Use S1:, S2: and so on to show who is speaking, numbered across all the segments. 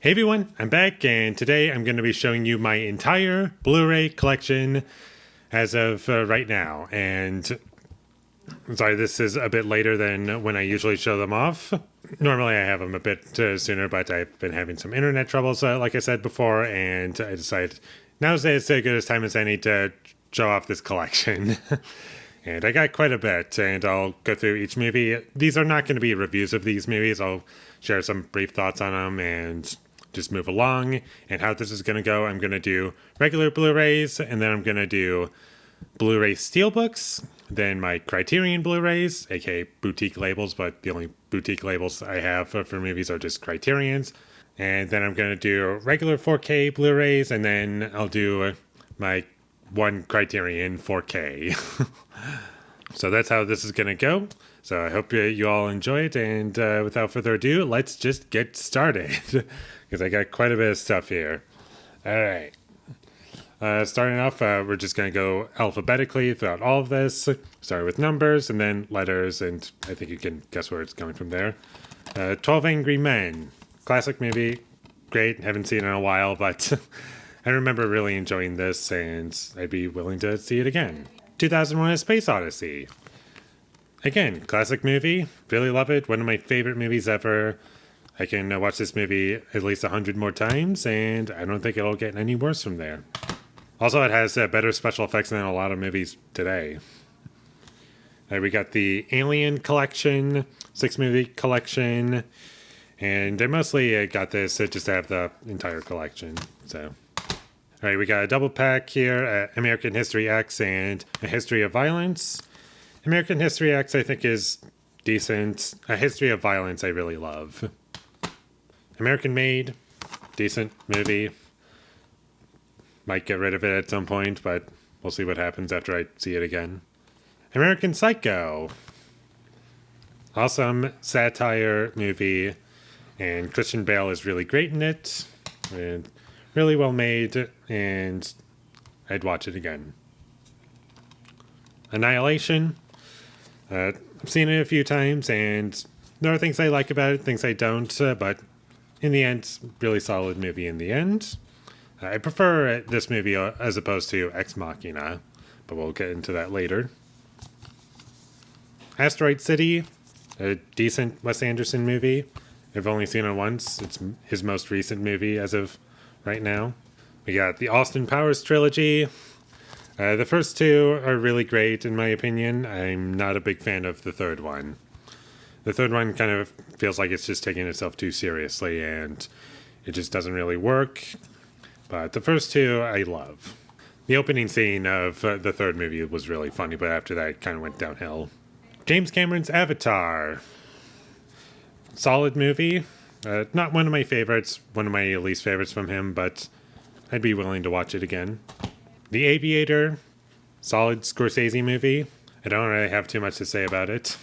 S1: Hey everyone, I'm back, and today I'm going to be showing you my entire Blu-ray collection as of right now. And sorry, this is a bit later than when I usually show them off. Normally I have them a bit sooner, but I've been having some internet troubles, like I said before, and I decided now's as good a time as any to show off this collection. And I got quite a bit, and I'll go through each movie. These are not going to be reviews of these movies. I'll share some brief thoughts on them and just move along. And how this is going to go, I'm going to do regular Blu-rays, and then I'm going to do Blu-ray Steelbooks, then my Criterion Blu-rays, aka boutique labels, but the only boutique labels I have for movies are just Criterions. And then I'm going to do regular 4K Blu-rays, and then I'll do my one Criterion 4K. So that's how this is going to go. So I hope you all enjoy it, and without further ado, let's just get started, because I got quite a bit of stuff here. All right. Starting off, we're just going to go alphabetically throughout all of this, start with numbers and then letters, and I think you can guess where it's coming from there. 12 Angry Men. Classic movie. Great. Haven't seen it in a while, but I remember really enjoying this, and I'd be willing to see it again. 2001: A Space Odyssey. Again, classic movie. Really love it. One of my favorite movies ever. I can watch this movie at least 100 more times, and I don't think it'll get any worse from there. Also, it has better special effects than a lot of movies today. We got the Alien collection, 6-movie collection, and I mostly got this just to have the entire collection. So, all right, we got a double pack here, American History X and A History of Violence. American History X, I think, is decent. A History of Violence, I really love. American Made, decent movie. Might get rid of it at some point, but we'll see what happens after I see it again. American Psycho. Awesome satire movie, and Christian Bale is really great in it, and really well made, and I'd watch it again. Annihilation. I've seen it a few times, and there are things I like about it, things I don't, but in the end, really solid movie in the end. I prefer this movie as opposed to Ex Machina, but we'll get into that later. Asteroid City, a decent Wes Anderson movie. I've only seen it once. It's his most recent movie as of right now. We got the Austin Powers trilogy. The first two are really great, in my opinion. I'm not a big fan of the third one. The third one kind of feels like it's just taking itself too seriously, and it just doesn't really work. But the first two, I love. The opening scene of the third movie was really funny, but after that, it kind of went downhill. James Cameron's Avatar. Solid movie. Not one of my favorites, one of my least favorites from him, but I'd be willing to watch it again. The Aviator. Solid Scorsese movie. I don't really have too much to say about it.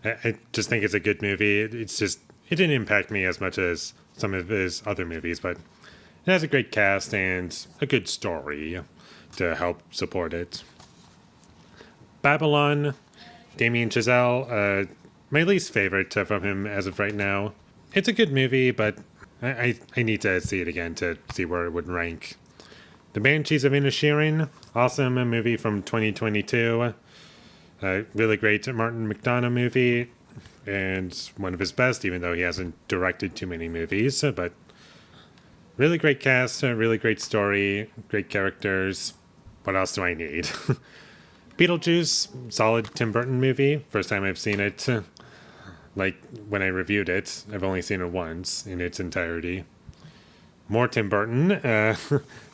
S1: I just think it's a good movie. It didn't impact me as much as some of his other movies, but it has a great cast and a good story to help support it. Babylon, Damien Chazelle, my least favorite from him as of right now. It's a good movie, but I need to see it again to see where it would rank. The Banshees of Inisherin, awesome movie from 2022. Really great Martin McDonagh movie, and one of his best, even though he hasn't directed too many movies, but really great cast, really great story, great characters. What else do I need? Beetlejuice, solid Tim Burton movie. First time I've seen it. Like, when I reviewed it, I've only seen it once in its entirety. More Tim Burton.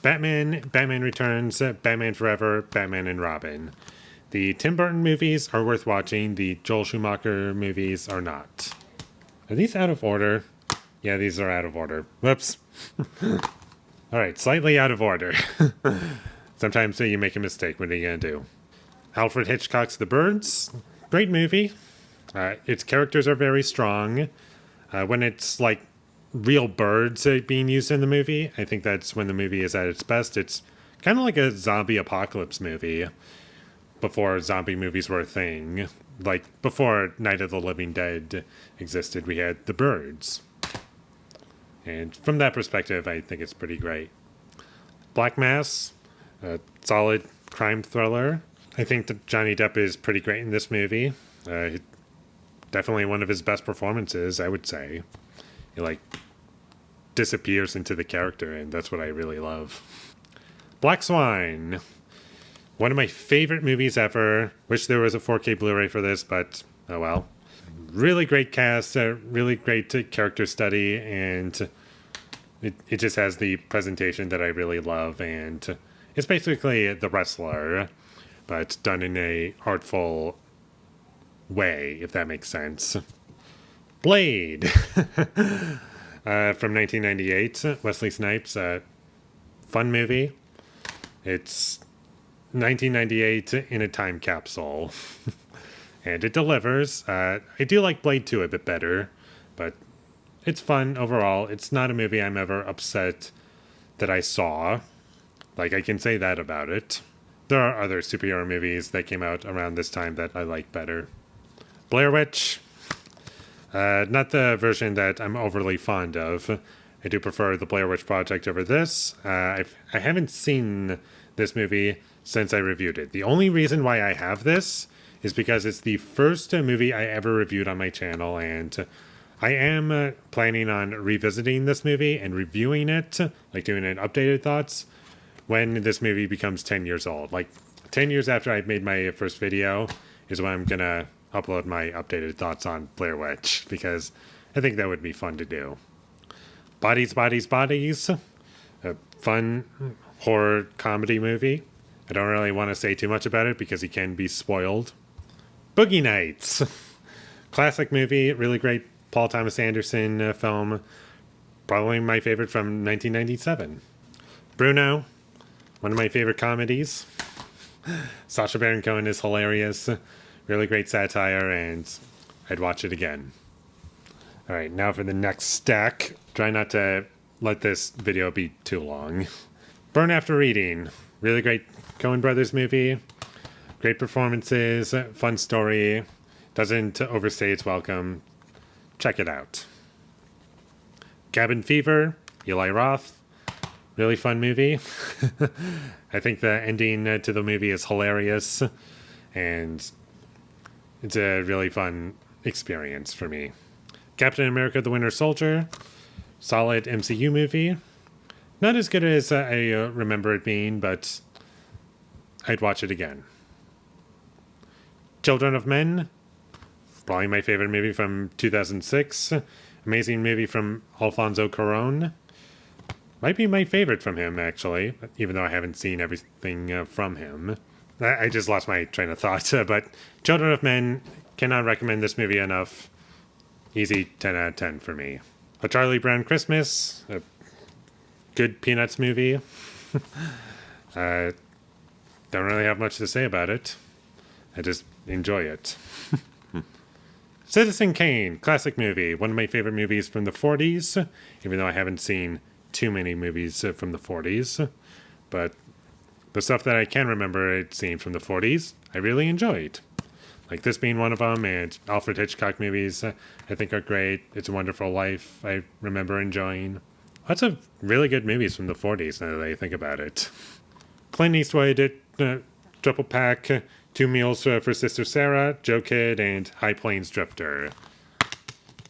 S1: Batman Returns, Batman Forever, Batman and Robin. The Tim Burton movies are worth watching. The Joel Schumacher movies are not. Are these out of order? Yeah, these are out of order. Whoops. All right, slightly out of order. Sometimes you make a mistake. What are you going to do? Alfred Hitchcock's The Birds. Great movie. Its characters are very strong. When it's like real birds being used in the movie, I think that's when the movie is at its best. It's kind of like a zombie apocalypse movie before zombie movies were a thing. Like before Night of the Living Dead existed, we had The Birds. And from that perspective, I think it's pretty great. Black Mass, a solid crime thriller. I think that Johnny Depp is pretty great in this movie. Definitely one of his best performances, I would say. He, like, disappears into the character, and that's what I really love. Black Swan. One of my favorite movies ever. Wish there was a 4K Blu-ray for this, but oh well. Really great cast, really great character study, and it just has the presentation that I really love, and it's basically The Wrestler, but done in a artful way, if that makes sense. Blade from 1998, Wesley Snipes, fun movie. It's 1998 in a time capsule. And it delivers. I do like Blade 2 a bit better, but it's fun overall. It's not a movie I'm ever upset that I saw. Like, I can say that about it. There are other superhero movies that came out around this time that I like better. Blair Witch. Not the version that I'm overly fond of. I do prefer the Blair Witch Project over this. I haven't seen this movie since I reviewed it. The only reason why I have this is because it's the first movie I ever reviewed on my channel, and I am planning on revisiting this movie and reviewing it, like doing an updated thoughts, when this movie becomes 10 years old. Like, 10 years after I made my first video is when I'm gonna upload my updated thoughts on Blair Witch, because I think that would be fun to do. Bodies, Bodies, Bodies. A fun horror comedy movie. I don't really want to say too much about it because you can be spoiled. Boogie Nights. Classic movie, really great Paul Thomas Anderson film. Probably my favorite from 1997. Bruno, one of my favorite comedies. Sacha Baron Cohen is hilarious. Really great satire, and I'd watch it again. All right, now for the next stack. Try not to let this video be too long. Burn After Reading. Really great Coen Brothers movie. Great performances, fun story, doesn't overstay its welcome. Check it out. Cabin Fever, Eli Roth, really fun movie. I think the ending to the movie is hilarious, and it's a really fun experience for me. Captain America: The Winter Soldier, solid MCU movie. Not as good as I remember it being, but I'd watch it again. Children of Men, probably my favorite movie from 2006. Amazing movie from Alfonso Cuarón. Might be my favorite from him, actually, even though I haven't seen everything from him. I just lost my train of thought, but Children of Men, cannot recommend this movie enough. Easy 10 out of 10 for me. A Charlie Brown Christmas, a good Peanuts movie. Don't really have much to say about it. I just enjoy it. Citizen Kane, classic movie. One of my favorite movies from the 40s, even though I haven't seen too many movies from the 40s. But the stuff that I can remember seeing from the 40s, I really enjoyed. Like this being one of them, and Alfred Hitchcock movies I think are great. It's a Wonderful Life, I remember enjoying. Lots of really good movies from the 40s now that I think about it. Clint Eastwood, Triple Pack, Two Meals for Sister Sarah, Joe Kid, and High Plains Drifter.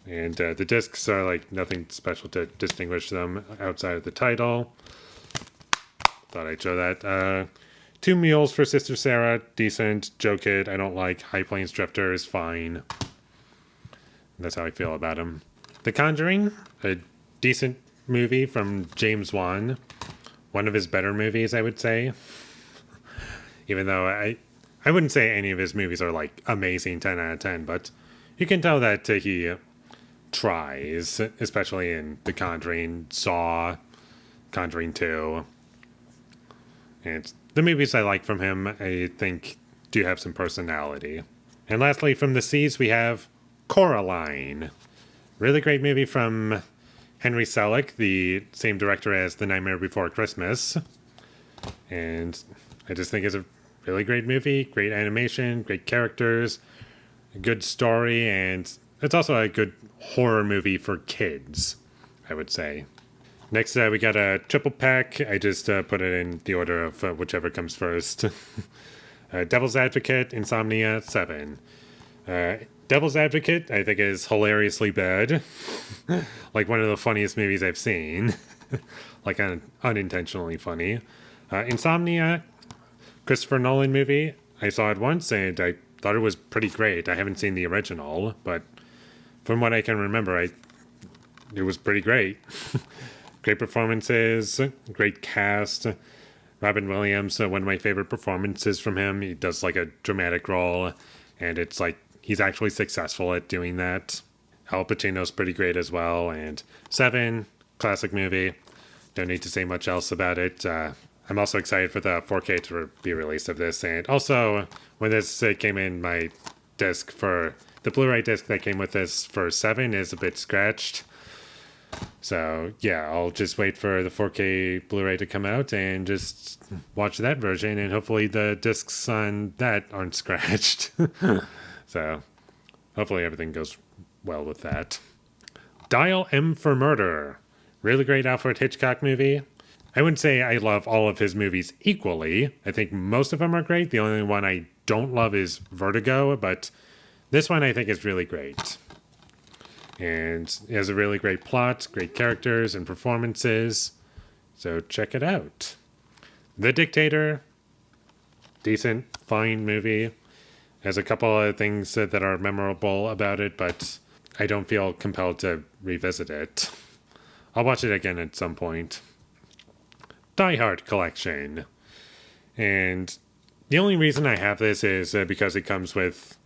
S1: And the discs are like nothing special to distinguish them outside of the title. Thought I'd show that. Two Meals for Sister Sarah, decent. Joe Kid, I don't like. High Plains Drifter is fine. That's how I feel about him. The Conjuring, a decent movie from James Wan. One of his better movies, I would say. Even though I wouldn't say any of his movies are like amazing 10 out of 10, but you can tell that he tries, especially in The Conjuring, Saw, Conjuring 2. And the movies I like from him, I think, do have some personality. And lastly, from the seas, we have Coraline. Really great movie from Henry Selick, the same director as The Nightmare Before Christmas. And I just think it's a really great movie, great animation, great characters, a good story, and it's also a good horror movie for kids, I would say. Next, we got a triple pack. I just put it in the order of whichever comes first. Devil's Advocate, Insomnia, 7. Devil's Advocate, I think, is hilariously bad. Like one of the funniest movies I've seen. Like unintentionally funny. Insomnia, Christopher Nolan movie. I saw it once and I thought it was pretty great. I haven't seen the original, but from what I can remember, it was pretty great. Great performances, great cast. Robin Williams, one of my favorite performances from him. He does like a dramatic role, and it's like he's actually successful at doing that. Al Pacino's pretty great as well. And 7, classic movie. Don't need to say much else about it. I'm also excited for the 4K to be released of this. And also, when this came in, my disc for the Blu-ray disc that came with this for 7 is a bit scratched. So, yeah, I'll just wait for the 4K Blu-ray to come out and just watch that version. And hopefully the discs on that aren't scratched. So, hopefully everything goes well with that. Dial M for Murder. Really great Alfred Hitchcock movie. I wouldn't say I love all of his movies equally. I think most of them are great. The only one I don't love is Vertigo, but this one I think is really great. And it has a really great plot, great characters and performances. So check it out. The Dictator. Decent, fine movie. Has a couple of things that are memorable about it, but I don't feel compelled to revisit it. I'll watch it again at some point. Die Hard collection. And the only reason I have this is because it comes with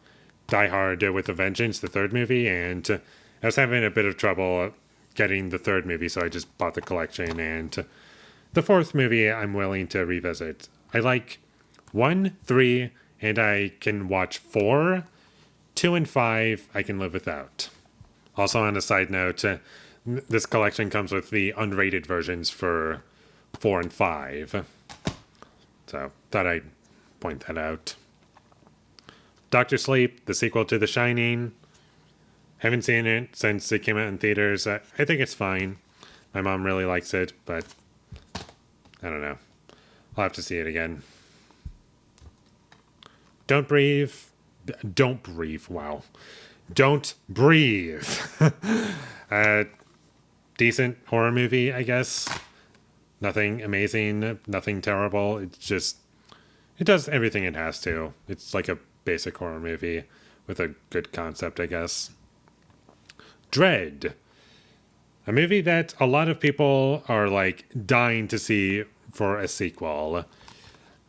S1: Die Hard with a Vengeance, the third movie, and I was having a bit of trouble getting the third movie, so I just bought the collection, and the fourth movie I'm willing to revisit. I like 1, 3, and I can watch 4. 2 and 5 I can live without. Also, on a side note, this collection comes with the unrated versions for 4 and 5. So, thought I'd point that out. Doctor Sleep, the sequel to The Shining. Haven't seen it since it came out in theaters. I think it's fine. My mom really likes it, but I don't know. I'll have to see it again. Don't Breathe. Don't Breathe. Wow. Don't Breathe. Decent horror movie, I guess. Nothing amazing, nothing terrible. It does everything it has to. It's like a basic horror movie with a good concept, I guess. Dread. A movie that a lot of people are like dying to see for a sequel.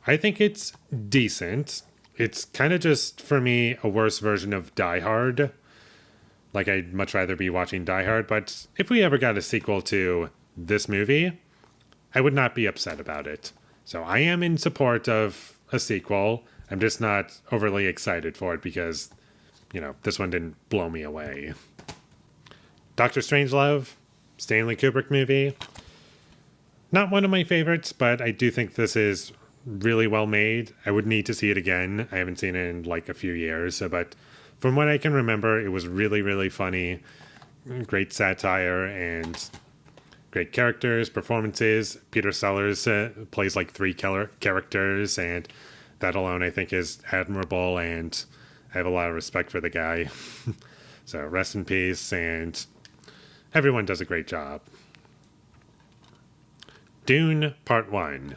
S1: I think it's decent. It's kind of just, for me, a worse version of Die Hard. Like, I'd much rather be watching Die Hard, but if we ever got a sequel to this movie, I would not be upset about it. So I am in support of a sequel. I'm just not overly excited for it because, this one didn't blow me away. Doctor Strangelove, Stanley Kubrick movie. Not one of my favorites, but I do think this is really well made. I would need to see it again. I haven't seen it in like a few years, but from what I can remember, it was really, really funny. Great satire and great characters, performances. Peter Sellers plays like 3 characters, and that alone I think is admirable, and I have a lot of respect for the guy. So rest in peace, and everyone does a great job. Dune Part 1.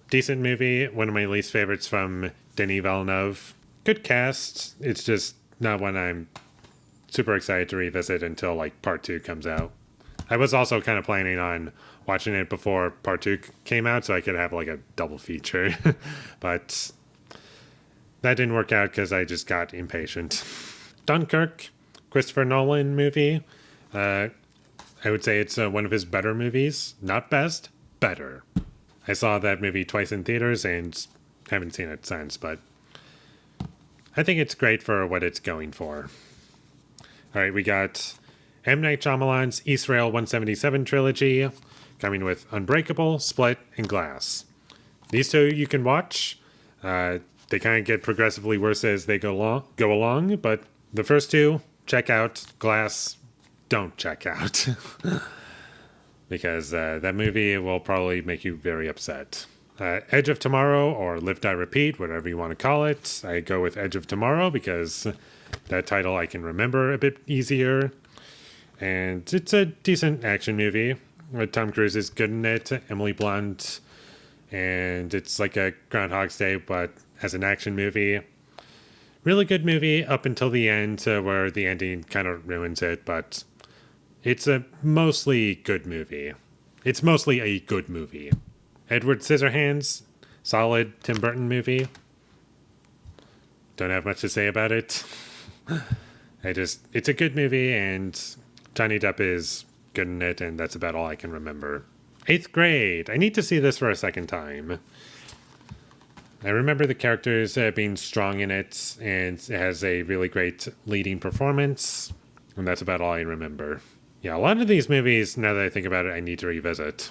S1: Decent movie, one of my least favorites from Denis Villeneuve. Good cast, it's just not one I'm super excited to revisit until like Part 2 comes out. I was also kind of planning on watching it before Part 2 came out so I could have like a double feature. But that didn't work out because I just got impatient. Dunkirk, Christopher Nolan movie. I would say it's one of his better movies. Not best, better. I saw that movie twice in theaters and haven't seen it since, but I think it's great for what it's going for. All right, we got M. Night Shyamalan's Israel 177 trilogy, coming with Unbreakable, Split, and Glass. These 2 you can watch. They kind of get progressively worse as they go along, but the first 2, check out. Glass, don't check out. because that movie will probably make you very upset. Edge of Tomorrow, or Live, Die, Repeat, whatever you want to call it. I go with Edge of Tomorrow because that title I can remember a bit easier. And it's a decent action movie. Tom Cruise is good in it, Emily Blunt, and it's like a Groundhog's Day, but as an action movie. Really good movie up until the end, where the ending kind of ruins it, but it's a mostly good movie. It's mostly a good movie. Edward Scissorhands, solid Tim Burton movie. Don't have much to say about it. It's a good movie, and Johnny Depp is good in it, and that's about all I can remember. 8th Grade. I need to see this for a second time. I remember the characters being strong in it, and it has a really great leading performance, and that's about all I remember. Yeah, a lot of these movies, now that I think about it, I need to revisit.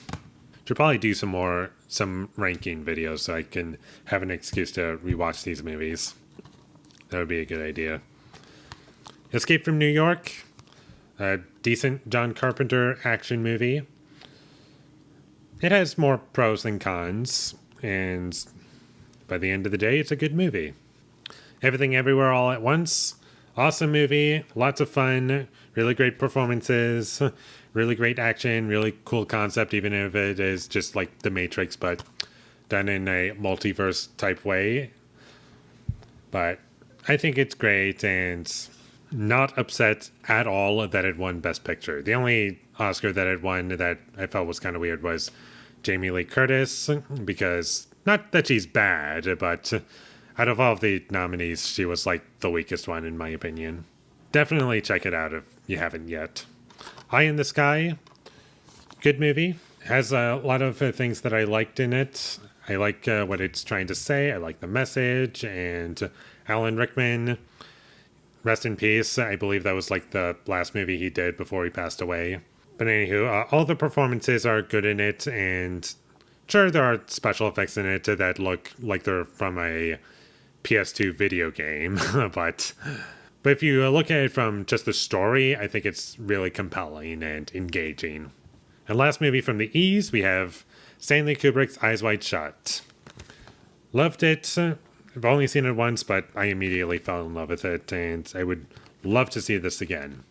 S1: Should probably do some ranking videos so I can have an excuse to rewatch these movies. That would be a good idea. Escape from New York, a decent John Carpenter action movie. It has more pros than cons, and by the end of the day, it's a good movie. Everything Everywhere All at Once, awesome movie, lots of fun, really great performances, really great action, really cool concept, even if it is just like The Matrix, but done in a multiverse type way. But I think it's great, and not upset at all that it won Best Picture. The only Oscar that it won that I felt was kind of weird was Jamie Lee Curtis, because not that she's bad, but out of all of the nominees, she was like the weakest one in my opinion. Definitely check it out if you haven't yet. Eye in the Sky, good movie. Has a lot of things that I liked in it. I like what it's trying to say. I like the message, and Alan Rickman, rest in peace. I believe that was like the last movie he did before he passed away. But anywho, all the performances are good in it, and sure, there are special effects in it that look like they're from a PS2 video game, but if you look at it from just the story, I think it's really compelling and engaging. And last movie from the E's, we have Stanley Kubrick's Eyes Wide Shut. Loved it. I've only seen it once, but I immediately fell in love with it, and I would love to see this again.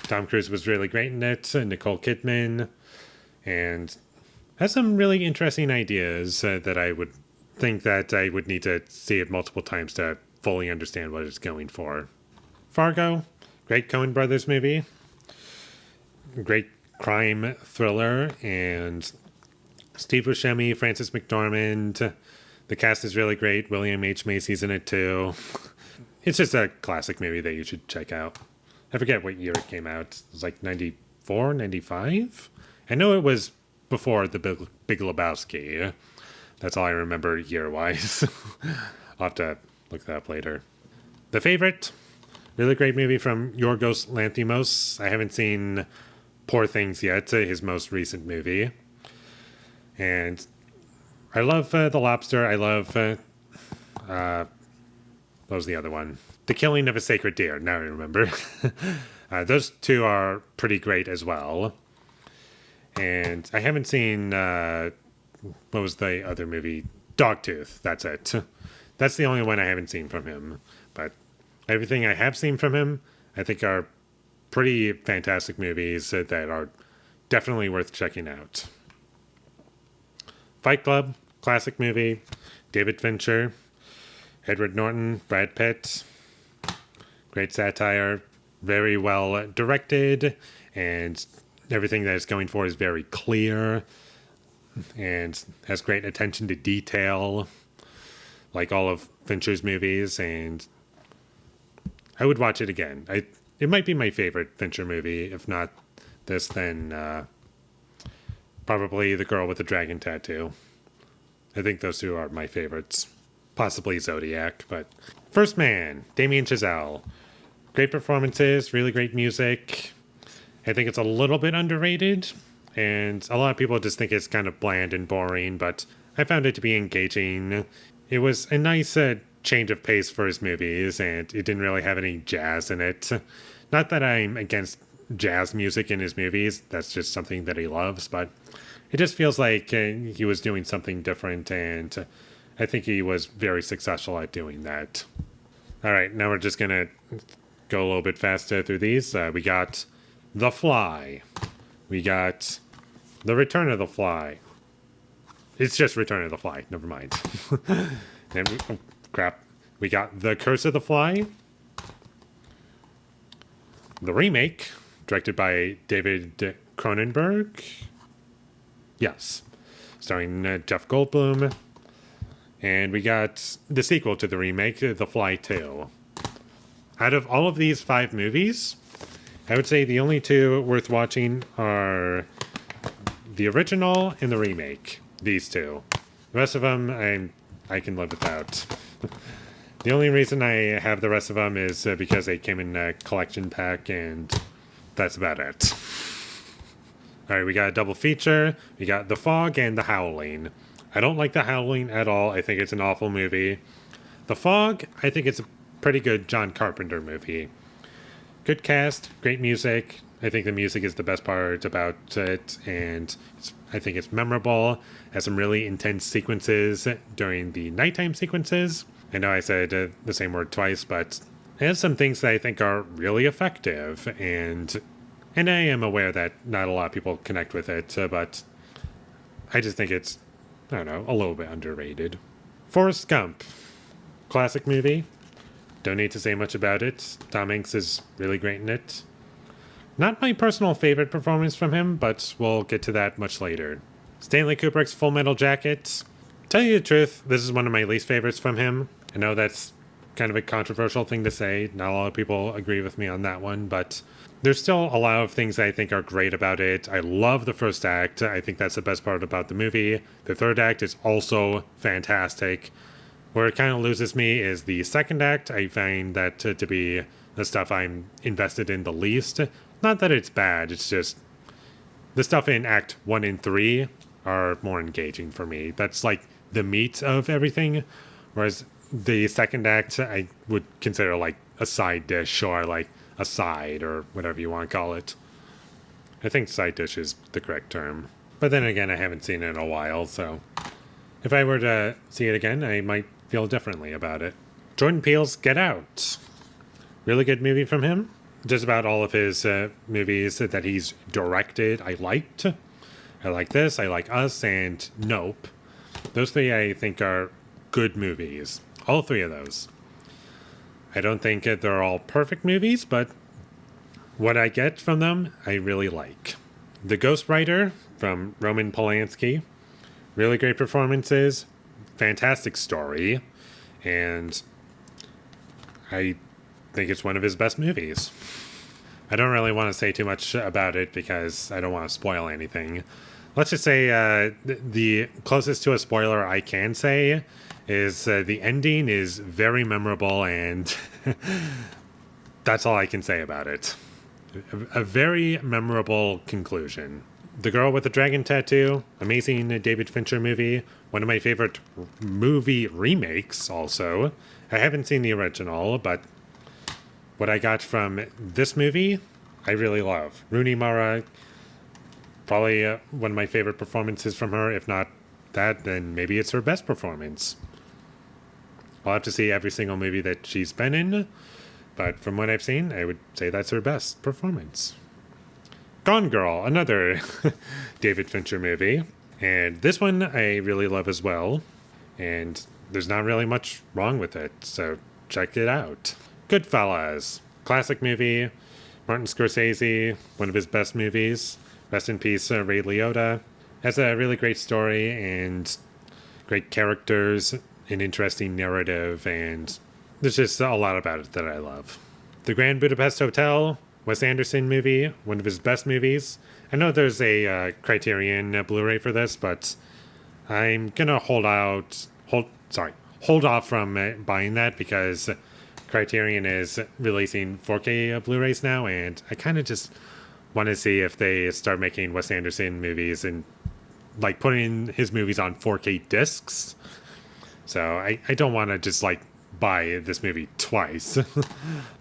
S1: Tom Cruise was really great in it, Nicole Kidman, and has some really interesting ideas that I would think that I would need to see it multiple times to fully understand what it's going for. Fargo, great Coen Brothers movie, great crime thriller, and Steve Buscemi, Frances McDormand. The cast is really great. William H. Macy's in it too. It's just a classic movie that you should check out. I forget what year it came out. It was like 94, 95? I know it was before The Big Lebowski. That's all I remember year-wise. I'll have to look that up later. The Favorite, really great movie from Yorgos Lanthimos. I haven't seen Poor Things yet, his most recent movie. And I love The Lobster. I love, what was the other one? The Killing of a Sacred Deer. Now I remember. Those two are pretty great as well. And I haven't seen, what was the other movie? Dogtooth. That's it. That's the only one I haven't seen from him. But everything I have seen from him, I think are pretty fantastic movies that are definitely worth checking out. Fight Club, classic movie. David Fincher, Edward Norton, Brad Pitt. Great satire, very well directed, and everything that it's going for is very clear and has great attention to detail, like all of Fincher's movies, and I would watch it again. It might be my favorite Fincher movie. If not this, then probably The Girl with the Dragon Tattoo. I think those two are my favorites. Possibly Zodiac, but First Man, Damien Chazelle. Great performances, really great music. I think it's a little bit underrated, and a lot of people just think it's kind of bland and boring, but I found it to be engaging. It was a nice change of pace for his movies, and it didn't really have any jazz in it. Not that I'm against jazz music in his movies. That's just something that he loves, but it just feels like he was doing something different, and I think he was very successful at doing that. All right, now we're just going to go a little bit faster through these. We got The Fly. We got The Return of the Fly. It's just Return of the Fly. Never mind. Oh, crap. We got The Curse of the Fly. The remake, directed by David Cronenberg. Yes. Starring Jeff Goldblum. And we got the sequel to the remake, The Fly 2. Out of all of these 5 movies, I would say the only 2 worth watching are the original and the remake. These 2. The rest of them, I can live without. The only reason I have the rest of them is because they came in a collection pack, and that's about it. All right, we got a double feature. We got The Fog and The Howling. I don't like The Howling at all. I think it's an awful movie. The Fog, I think it's a pretty good John Carpenter movie. Good cast, great music. I think the music is the best part about it, and I think it's memorable. Has some really intense sequences during the nighttime sequences. I know I said the same word twice, but it has some things that I think are really effective, and I am aware that not a lot of people connect with it, but I just think it's, I don't know, a little bit underrated. Forrest Gump. Classic movie. Don't need to say much about it. Tom Hanks is really great in it. Not my personal favorite performance from him, but we'll get to that much later. Stanley Kubrick's Full Metal Jacket. Tell you the truth, this is one of my least favorites from him. I know that's kind of a controversial thing to say. Not a lot of people agree with me on that one, but there's still a lot of things I think are great about it. I love the first act. I think that's the best part about the movie. The third act is also fantastic. Where it kind of loses me is the second act. I find that to be the stuff I'm invested in the least. Not that it's bad, it's just the stuff in Act 1 and 3 are more engaging for me. That's like the meat of everything. Whereas the second act I would consider like a side dish, or like a side, or whatever you want to call it. I think side dish is the correct term. But then again, I haven't seen it in a while, so if I were to see it again, I might feel differently about it. Jordan Peele's Get Out. Really good movie from him. Just about all of his movies that he's directed, I liked. I like this, I like Us, and Nope. Those 3 I think are good movies. All 3 of those. I don't think they're all perfect movies, but what I get from them, I really like. The Ghostwriter from Roman Polanski. Really great performances. Fantastic story. And I think it's one of his best movies. I don't really want to say too much about it because I don't want to spoil anything. Let's just say the closest to a spoiler I can say is the ending is very memorable, and that's all I can say about it. A very memorable conclusion. The Girl with the Dragon Tattoo, amazing David Fincher movie. One of my favorite movie remakes also. I haven't seen the original, but what I got from this movie, I really love. Rooney Mara, probably one of my favorite performances from her. If not that, then maybe it's her best performance. I'll have to see every single movie that she's been in, but from what I've seen, I would say that's her best performance. Gone Girl, another David Fincher movie. And this one I really love as well. And there's not really much wrong with it, so check it out. Goodfellas, classic movie. Martin Scorsese, one of his best movies. Rest in peace, Ray Liotta. Has a really great story and great characters, an interesting narrative, and there's just a lot about it that I love. The Grand Budapest Hotel, Wes Anderson movie, one of his best movies. I know there's a Criterion Blu Ray for this, but I'm gonna hold off from buying that because Criterion is releasing 4K Blu Rays now, and I kind of just want to see if they start making Wes Anderson movies and like putting his movies on 4K discs. So I don't want to just like buy this movie twice.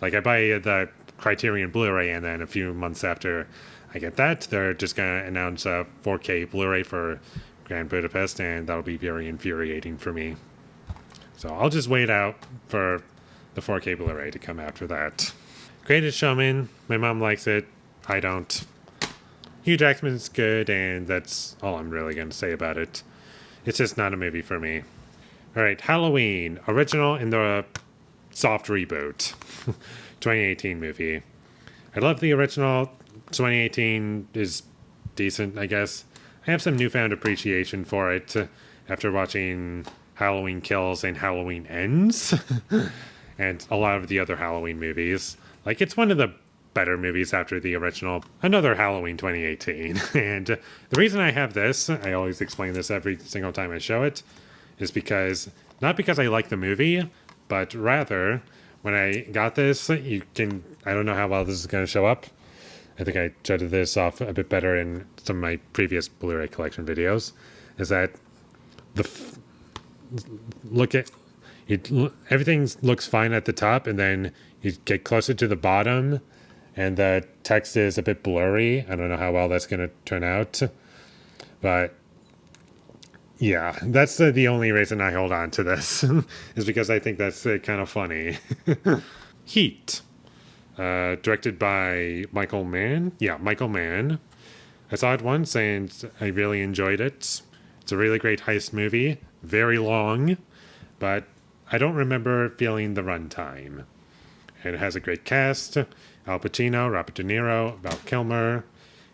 S1: Like I buy the Criterion Blu Ray, and then a few months after I get that, they're just going to announce a 4K Blu Ray for Grand Budapest, and that'll be very infuriating for me. So I'll just wait out for the 4K Blu Ray to come after that. Greatest Showman, my mom likes it, I don't. Hugh Jackman's good, and that's all I'm really going to say about it. It's just not a movie for me. Alright, Halloween, original in the soft reboot. 2018 movie. I love the original. 2018 is decent, I guess. I have some newfound appreciation for it after watching Halloween Kills and Halloween Ends. And a lot of the other Halloween movies. Like, it's one of the better movies after the original. Another Halloween 2018. And the reason I have this, I always explain this every single time I show it, is because, not because I like the movie, but rather, when I got this, I don't know how well this is going to show up. I think I showed this off a bit better in some of my previous Blu-ray collection videos, is that everything looks fine at the top, and then you get closer to the bottom, and the text is a bit blurry. I don't know how well that's going to turn out, but yeah, that's the only reason I hold on to this, is because I think that's kind of funny. Heat, directed by Michael Mann. Yeah, Michael Mann. I saw it once, and I really enjoyed it. It's a really great heist movie, very long, but I don't remember feeling the runtime. And it has a great cast: Al Pacino, Robert De Niro, Val Kilmer,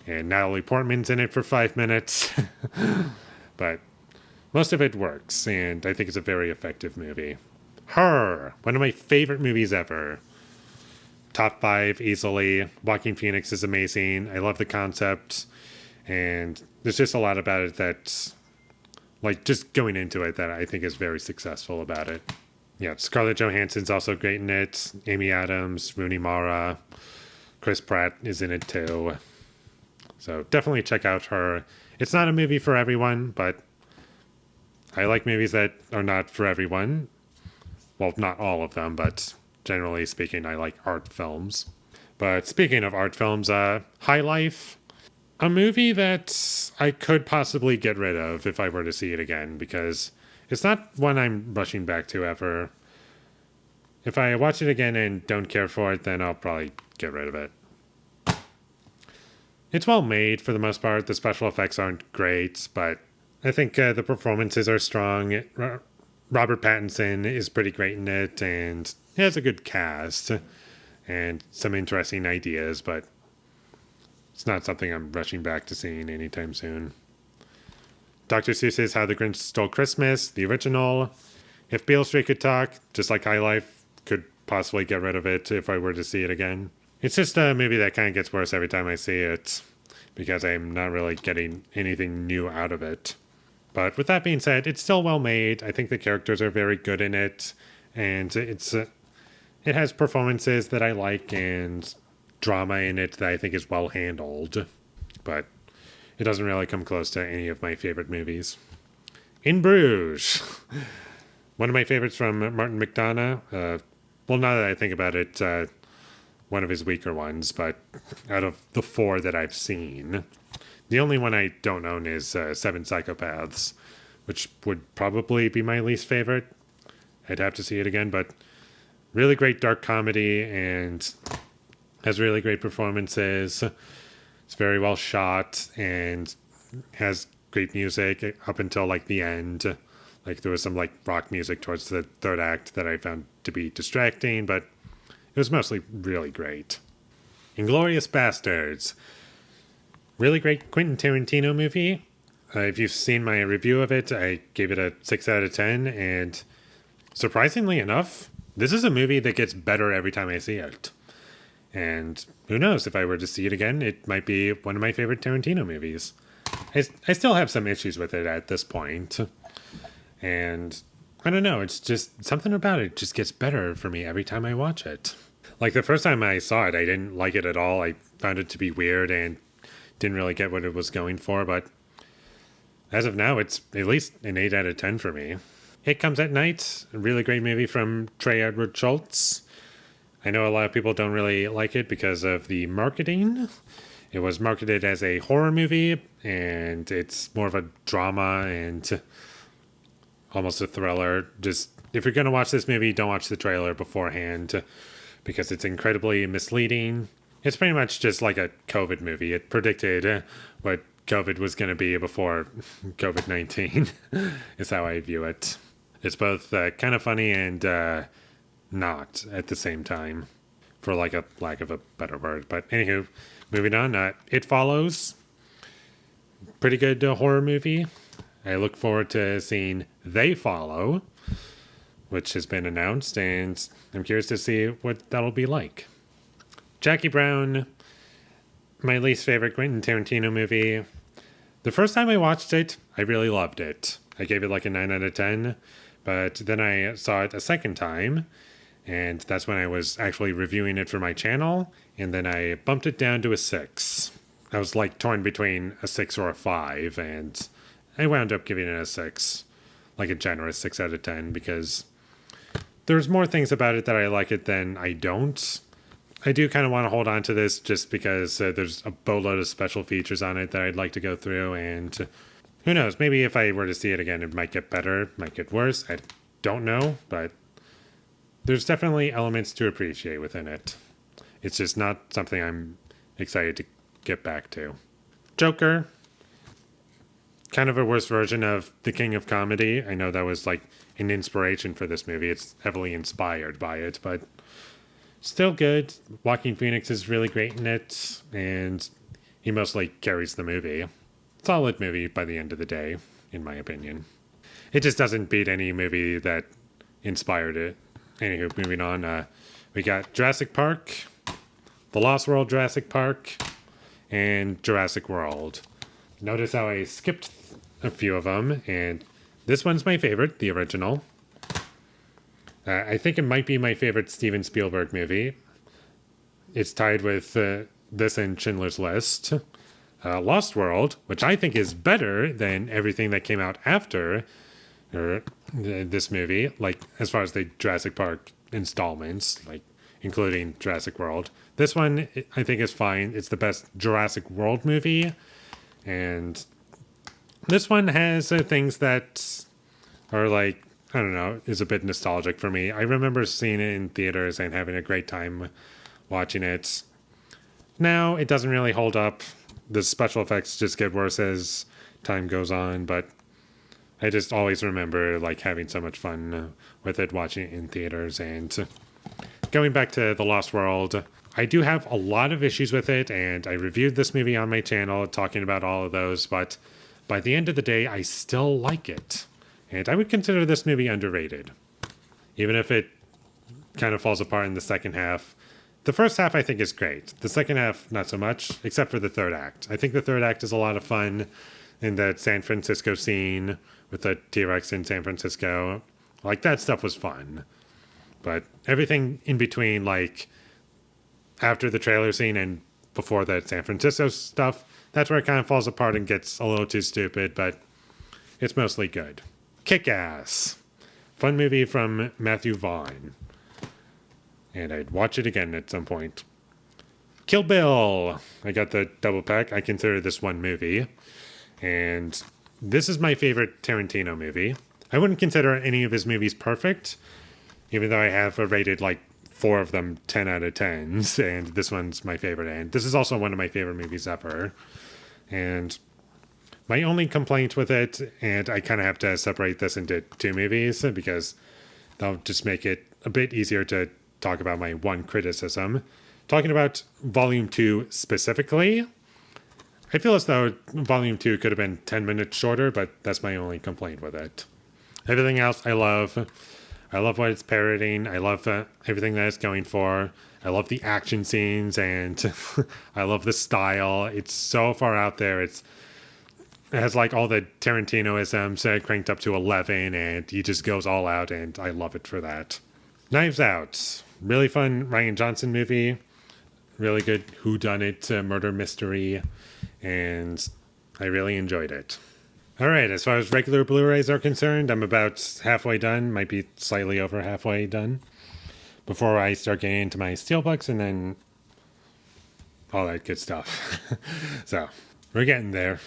S1: and Natalie Portman's in it for 5 minutes. But most of it works, and I think it's a very effective movie. Her, one of my favorite movies ever. Top 5 easily. Joaquin Phoenix is amazing. I love the concept, and there's just a lot about it that's, like, just going into it that I think is very successful about it. Yeah, Scarlett Johansson's also great in it. Amy Adams, Rooney Mara, Chris Pratt is in it too. So definitely check out Her. It's not a movie for everyone, but I like movies that are not for everyone. Well, not all of them, but generally speaking, I like art films. But speaking of art films, High Life, a movie that I could possibly get rid of if I were to see it again, because it's not one I'm rushing back to ever. If I watch it again and don't care for it, then I'll probably get rid of it. It's well made for the most part. The special effects aren't great, but I think the performances are strong. Robert Pattinson is pretty great in it, and it has a good cast and some interesting ideas, but it's not something I'm rushing back to seeing anytime soon. Dr. Seuss's How the Grinch Stole Christmas, the original. If Beale Street could talk, just like High Life, could possibly get rid of it if I were to see it again. It's just a movie that kind of gets worse every time I see it, because I'm not really getting anything new out of it. But with that being said, it's still well made. I think the characters are very good in it, and it has performances that I like and drama in it that I think is well handled. But it doesn't really come close to any of my favorite movies. In Bruges, one of my favorites from Martin McDonagh. Well, now that I think about it, one of his weaker ones, but out of the 4 that I've seen, the only one I don't own is Seven Psychopaths, which would probably be my least favorite. I'd have to see it again, but really great dark comedy and has really great performances. It's very well shot and has great music up until like the end. Like there was some like rock music towards the third act that I found to be distracting, but it was mostly really great. Inglourious Bastards. Really great Quentin Tarantino movie. If you've seen my review of it, I gave it a 6 out of 10, and surprisingly enough, this is a movie that gets better every time I see it. And who knows, if I were to see it again, it might be one of my favorite Tarantino movies. I still have some issues with it at this point. And I don't know, it's just something about it just gets better for me every time I watch it. Like the first time I saw it, I didn't like it at all. I found it to be weird and didn't really get what it was going for, but as of now, it's at least an 8 out of 10 for me. It Comes at Night, a really great movie from Trey Edward Schultz. I know a lot of people don't really like it because of the marketing. It was marketed as a horror movie, and it's more of a drama and almost a thriller. Just if you're going to watch this movie, don't watch the trailer beforehand because it's incredibly misleading. It's pretty much just like a COVID movie. It predicted what COVID was going to be before COVID-19 is how I view it. It's both kind of funny and not at the same time, for like a lack of a better word. But anywho, moving on. It Follows. Pretty good horror movie. I look forward to seeing They Follow, which has been announced, and I'm curious to see what that'll be like. Jackie Brown, my least favorite Quentin Tarantino movie. The first time I watched it, I really loved it. I gave it like a 9 out of 10, but then I saw it a second time, and that's when I was actually reviewing it for my channel, and then I bumped it down to a 6. I was like torn between a 6 or a 5, and I wound up giving it a 6, like a generous 6 out of 10, because there's more things about it that I like it than I don't. I do kind of want to hold on to this just because there's a boatload of special features on it that I'd like to go through, and who knows, maybe if I were to see it again, it might get better, might get worse. I don't know, but there's definitely elements to appreciate within it. It's just not something I'm excited to get back to. Joker, kind of a worse version of The King of Comedy. I know that was like an inspiration for this movie. It's heavily inspired by it, but still good. Joaquin Phoenix is really great in it, and he mostly carries the movie. Solid movie by the end of the day, in my opinion. It just doesn't beat any movie that inspired it. Anywho, moving on. We got Jurassic Park, The Lost World Jurassic Park, and Jurassic World. Notice how I skipped a few of them, and this one's my favorite, the original. I think it might be my favorite Steven Spielberg movie. It's tied with this and Schindler's List. Lost World, which I think is better than everything that came out after this movie, like as far as the Jurassic Park installments, like including Jurassic World. This one I think is fine. It's the best Jurassic World movie, and this one has things that are like, I don't know, is a bit nostalgic for me. I remember seeing it in theaters and having a great time watching it. Now, it doesn't really hold up. The special effects just get worse as time goes on, but I just always remember like having so much fun with it, watching it in theaters. And going back to The Lost World, I do have a lot of issues with it, and I reviewed this movie on my channel talking about all of those, but by the end of the day, I still like it. And I would consider this movie underrated, even if it kind of falls apart in the second half. The first half, I think, is great. The second half, not so much, except for the third act. I think the third act is a lot of fun in that San Francisco scene with the T-Rex in San Francisco. Like, that stuff was fun. But everything in between, like, after the trailer scene and before that San Francisco stuff, that's where it kind of falls apart and gets a little too stupid, but it's mostly good. Kick-Ass. Fun movie from Matthew Vaughn. And I'd watch it again at some point. Kill Bill. I got the double pack. I consider this one movie. And this is my favorite Tarantino movie. I wouldn't consider any of his movies perfect, even though I have rated like 4 of them 10 out of 10s. And this one's my favorite. And this is also one of my favorite movies ever. And my only complaint with it, and I kind of have to separate this into 2 movies because that'll just make it a bit easier to talk about my one criticism. Talking about Volume 2 specifically, I feel as though Volume 2 could have been 10 minutes shorter, but that's my only complaint with it. Everything else I love. I love what it's parodying. I love everything that it's going for. I love the action scenes, and I love the style. It's so far out there. It has like all the Tarantino-isms cranked up to 11, and he just goes all out, and I love it for that. Knives Out. Really fun Rian Johnson movie. Really good whodunit murder mystery, and I really enjoyed it. All right, as far as regular Blu-rays are concerned, I'm about halfway done. Might be slightly over halfway done. before I start getting into my Steelbooks and then all that good stuff. So, we're getting there.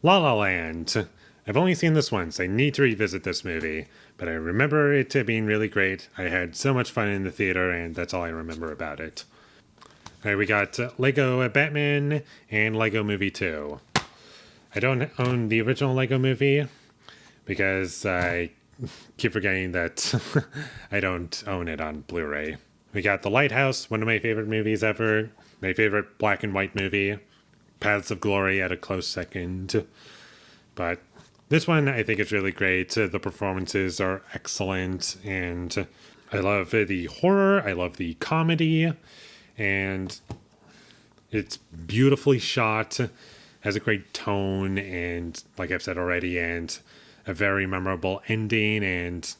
S1: La La Land. I've only seen this once. I need to revisit this movie, but I remember it being really great. I had so much fun in the theater, and that's all I remember about it. All right, we got Lego Batman and Lego Movie 2. I don't own the original Lego Movie because I keep forgetting that I don't own it on Blu Ray. We got The Lighthouse, one of my favorite movies ever. My favorite black and white movie. Paths of Glory at a close second. But this one I think is really great. The performances are excellent, and I love the horror. I love the comedy, and it's beautifully shot. Has a great tone, and like I've said already, and a very memorable ending, and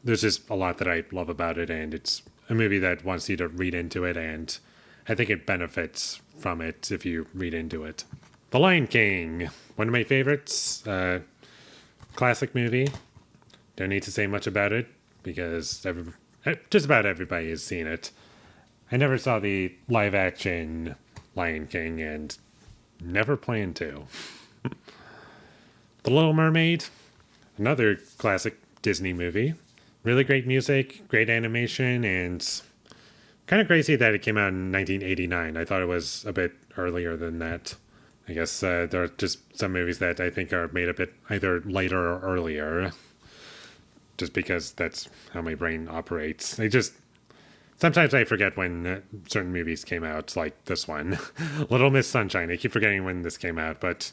S1: there's just a lot that I love about it, and it's a movie that wants you to read into it, and I think it benefits from it if you read into it. The Lion King, one of my favorites. Classic movie. Don't need to say much about it because just about everybody has seen it. I never saw the live action Lion King and never plan to. The Little Mermaid, another classic Disney movie. Really great music, great animation, and kind of crazy that it came out in 1989. I thought it was a bit earlier than that. I guess there are just some movies that I think are made a bit either later or earlier. Just because that's how my brain operates. Sometimes I forget when certain movies came out, like this one. Little Miss Sunshine. I keep forgetting when this came out, but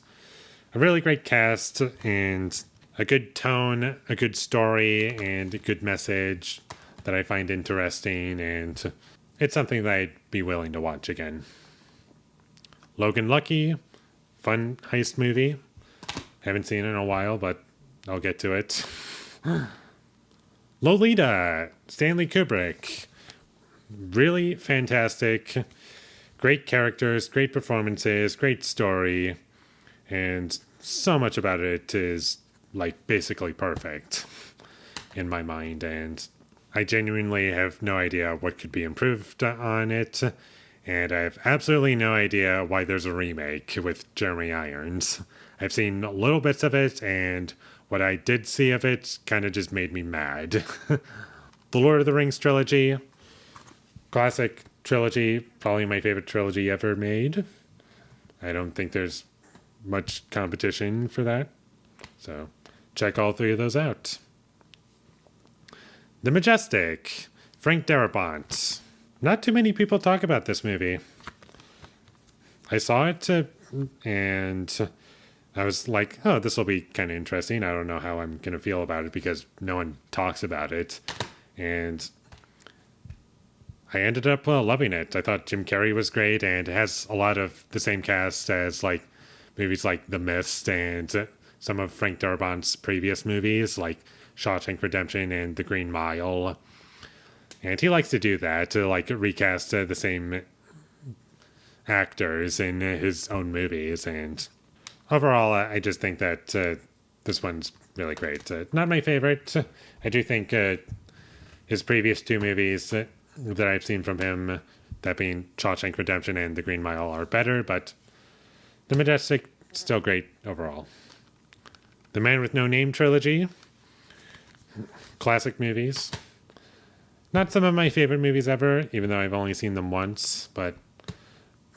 S1: a really great cast and a good tone, a good story, and a good message that I find interesting, and it's something that I'd be willing to watch again. Logan Lucky, fun heist movie. Haven't seen it in a while, but I'll get to it. Lolita, Stanley Kubrick. Really fantastic. Great characters, great performances, great story, and so much about it is like basically perfect in my mind, and I genuinely have no idea what could be improved on it, and I have absolutely no idea why there's a remake with Jeremy Irons. I've seen little bits of it, and what I did see of it kind of just made me mad. The Lord of the Rings trilogy, classic trilogy, probably my favorite trilogy ever made. I don't think there's much competition for that, so check all three of those out. The Majestic, Frank Darabont. Not too many people talk about this movie. I saw it and I was like, oh, this will be kind of interesting. I don't know how I'm going to feel about it because no one talks about it. And I ended up loving it. I thought Jim Carrey was great, and it has a lot of the same cast as like movies like The Mist and some of Frank Darabont's previous movies like Shawshank Redemption and The Green Mile. And he likes to do that, to like recast the same actors in his own movies. And overall, I just think that this one's really great. Not my favorite. I do think his previous two movies that I've seen from him, that being Shawshank Redemption and The Green Mile, are better, but The Majestic, still great overall. The Man with No Name trilogy, classic movies. Not some of my favorite movies ever, even though I've only seen them once, but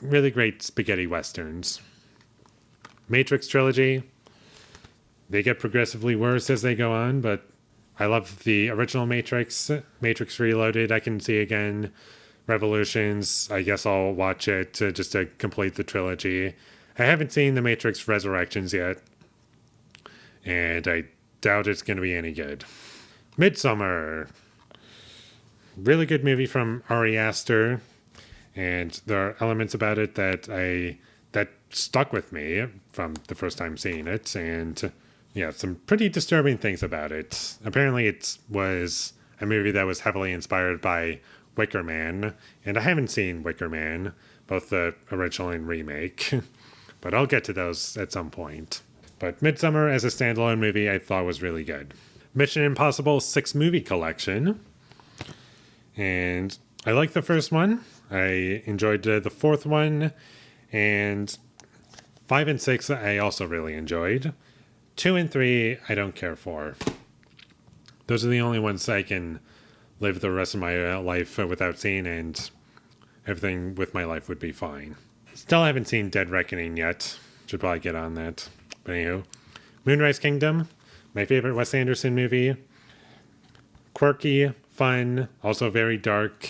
S1: really great spaghetti westerns. Matrix trilogy, they get progressively worse as they go on, but I love the original Matrix, Matrix Reloaded, I can see again. Revolutions, I guess I'll watch it just to complete the trilogy. I haven't seen The Matrix Resurrections yet, and I doubt it's going to be any good. Midsommar, really good movie from Ari Aster, and there are elements about it that stuck with me from the first time seeing it, and yeah, some pretty disturbing things about it. Apparently it was a movie that was heavily inspired by Wicker Man, and I haven't seen Wicker Man, both the original and remake, but I'll get to those at some point. But Midsommar as a standalone movie I thought was really good. Mission Impossible 6 movie collection, And I like the first one. I enjoyed the fourth one. And 5 and 6 I also really enjoyed. 2 and 3 I don't care for. Those are the only ones I can live the rest of my life without seeing, and everything with my life would be fine. Still haven't seen Dead Reckoning yet. Should probably get on that. But anywho, Moonrise Kingdom, my favorite Wes Anderson movie. Quirky, fun, also very dark.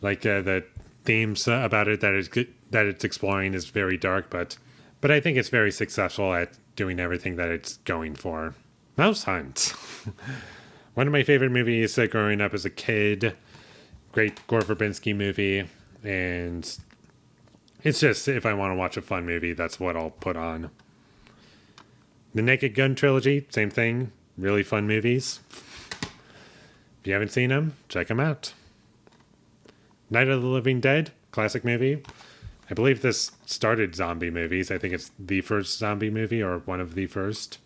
S1: Like the themes about it that it's exploring is very dark, but I think it's very successful at doing everything that it's going for. Mouse Hunt. One of my favorite movies growing up as a kid. Great Gore Verbinski movie. And it's just, if I want to watch a fun movie, that's what I'll put on. The Naked Gun trilogy, same thing. Really fun movies. If you haven't seen them, check them out. Night of the Living Dead, classic movie. I believe this started zombie movies. I think it's the first zombie movie, or one of the first.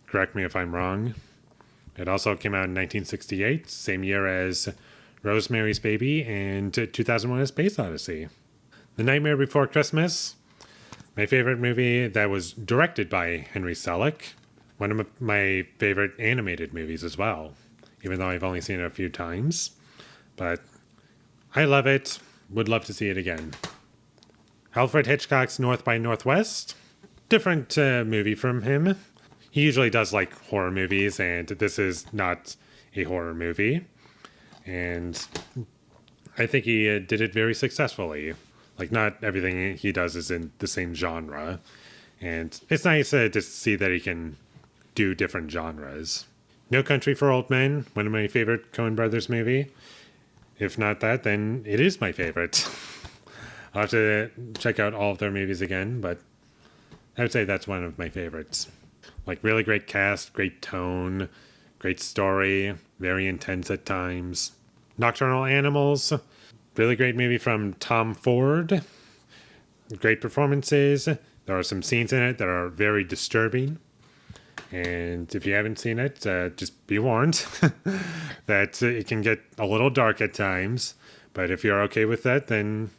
S1: Correct me if I'm wrong. It also came out in 1968, same year as Rosemary's Baby and 2001: A Space Odyssey. The Nightmare Before Christmas, my favorite movie that was directed by Henry Selick. One of my favorite animated movies as well, even though I've only seen it a few times. But I love it. Would love to see it again. Alfred Hitchcock's North by Northwest. Different movie from him. He usually does like horror movies, and this is not a horror movie. And I think he did it very successfully. Like, not everything he does is in the same genre. And it's nice to see that he can do different genres. No Country for Old Men, one of my favorite Coen Brothers movie. If not that, then it is my favorite. I'll have to check out all of their movies again, but I would say that's one of my favorites. Like, really great cast, great tone, great story, very intense at times. Nocturnal Animals, really great movie from Tom Ford. Great performances. There are some scenes in it that are very disturbing. And if you haven't seen it, just be warned that it can get a little dark at times. But if you're okay with that, then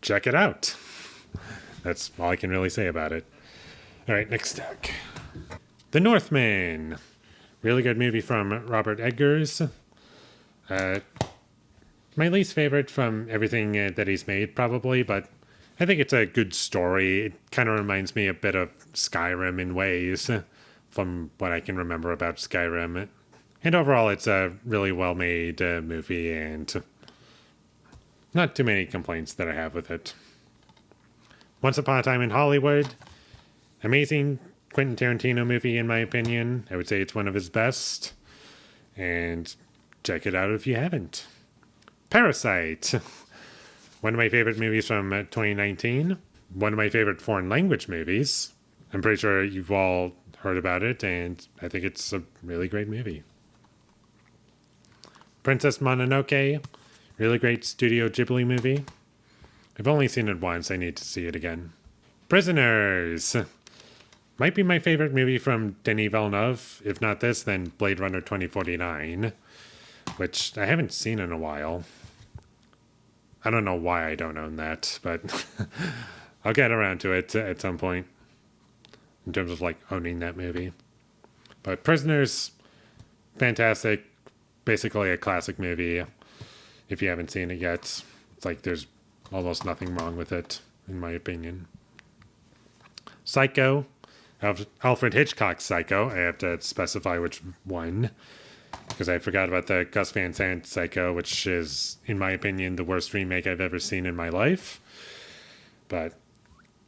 S1: check it out. That's all I can really say about it. All right, next deck. The Northman. Really good movie from Robert Eggers. My least favorite from everything that he's made, probably, but I think it's a good story. It kind of reminds me a bit of Skyrim in ways, from what I can remember about Skyrim. And overall, it's a really well-made movie, and not too many complaints that I have with it. Once Upon a Time in Hollywood. Amazing Quentin Tarantino movie, in my opinion. I would say it's one of his best. And check it out if you haven't. Parasite. One of my favorite movies from 2019. One of my favorite foreign language movies. I'm pretty sure you've all heard about it, and I think it's a really great movie. Princess Mononoke. Really great Studio Ghibli movie. I've only seen it once. I need to see it again. Prisoners. Might be my favorite movie from Denis Villeneuve. If not this, then Blade Runner 2049, which I haven't seen in a while. I don't know why I don't own that, but I'll get around to it at some point in terms of like owning that movie. But Prisoners, fantastic. Basically a classic movie. If you haven't seen it yet, it's like there's almost nothing wrong with it, in my opinion. Psycho. Alfred Hitchcock's Psycho. I have to specify which one, because I forgot about the Gus Van Sant Psycho, which is, in my opinion, the worst remake I've ever seen in my life. But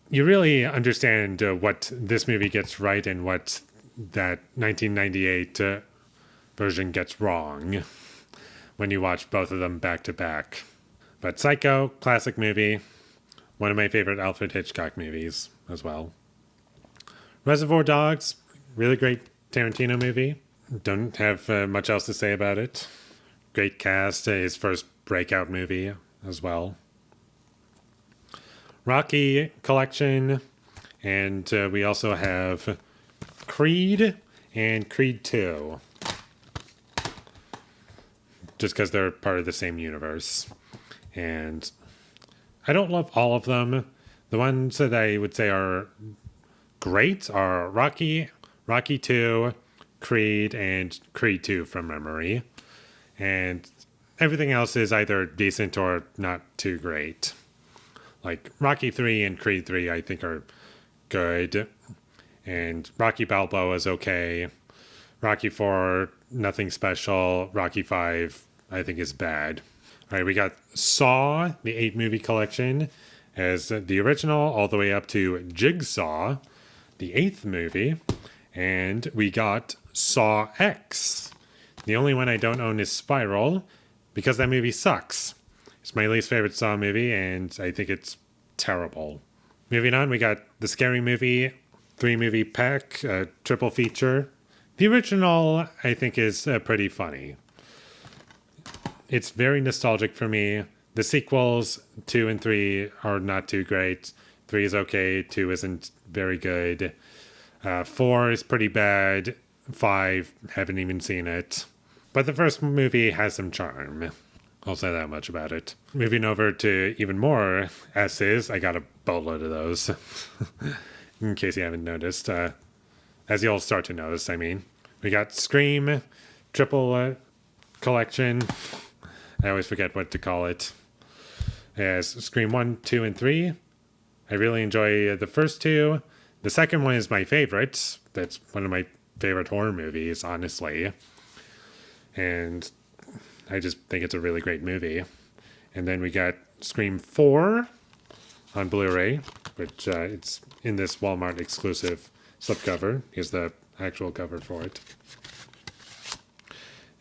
S1: you really understand what this movie gets right and what that 1998 version gets wrong when you watch both of them back to back. But Psycho, classic movie. One of my favorite Alfred Hitchcock movies as well. Reservoir Dogs, really great Tarantino movie. Don't have much else to say about it. Great cast, his first breakout movie as well. Rocky Collection, and we also have Creed and Creed 2. just because they're part of the same universe. And I don't love all of them. The ones that I would say are great are Rocky, Rocky 2, Creed, and Creed 2 from memory. And everything else is either decent or not too great. Like Rocky 3 and Creed 3 I think are good. And Rocky Balboa is okay. Rocky 4, nothing special. Rocky 5, I think is bad. All right, we got Saw, the 8-movie collection, as the original all the way up to Jigsaw, the 8th movie. And we got Saw X. The only one I don't own is Spiral, because that movie sucks. It's my least favorite Saw movie, and I think it's terrible. Moving on, we got the Scary Movie 3-movie pack, triple feature. The original, I think, is pretty funny. It's very nostalgic for me. The sequels, 2 and 3, are not too great. 3 is okay, 2 isn't very good. 4 is pretty bad. 5, haven't even seen it. But the first movie has some charm. I'll say that much about it. Moving over to even more S's, I got a boatload of those. In case you haven't noticed. As you'll start to notice, I mean. We got Scream, triple collection. I always forget what to call it. As Scream 1, 2, and 3. I really enjoy the first two. The second one is my favorite. That's one of my favorite horror movies, honestly. And I just think it's a really great movie. And then we got Scream 4 on Blu Ray, which it's in this Walmart exclusive slipcover. Here's the actual cover for it.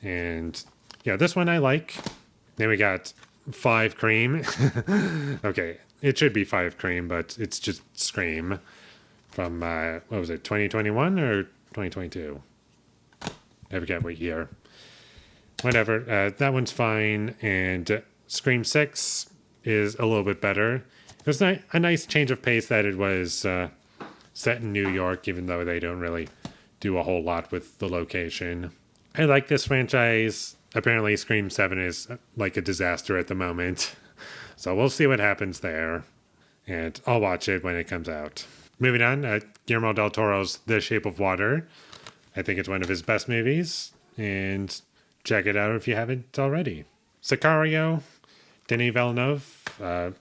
S1: And yeah, this one I like. Then we got 5 Cream. Okay, it should be 5 Cream, but it's just Scream from, what was it, 2021 or 2022? I forget what year. Whatever, that one's fine. And Scream 6 is a little bit better. It was a nice change of pace that it was set in New York, even though they don't really do a whole lot with the location. I like this franchise. Apparently Scream 7 is like a disaster at the moment. So we'll see what happens there. And I'll watch it when it comes out. Moving on, Guillermo del Toro's The Shape of Water. I think it's one of his best movies. And check it out if you haven't already. Sicario, Denis Villeneuve.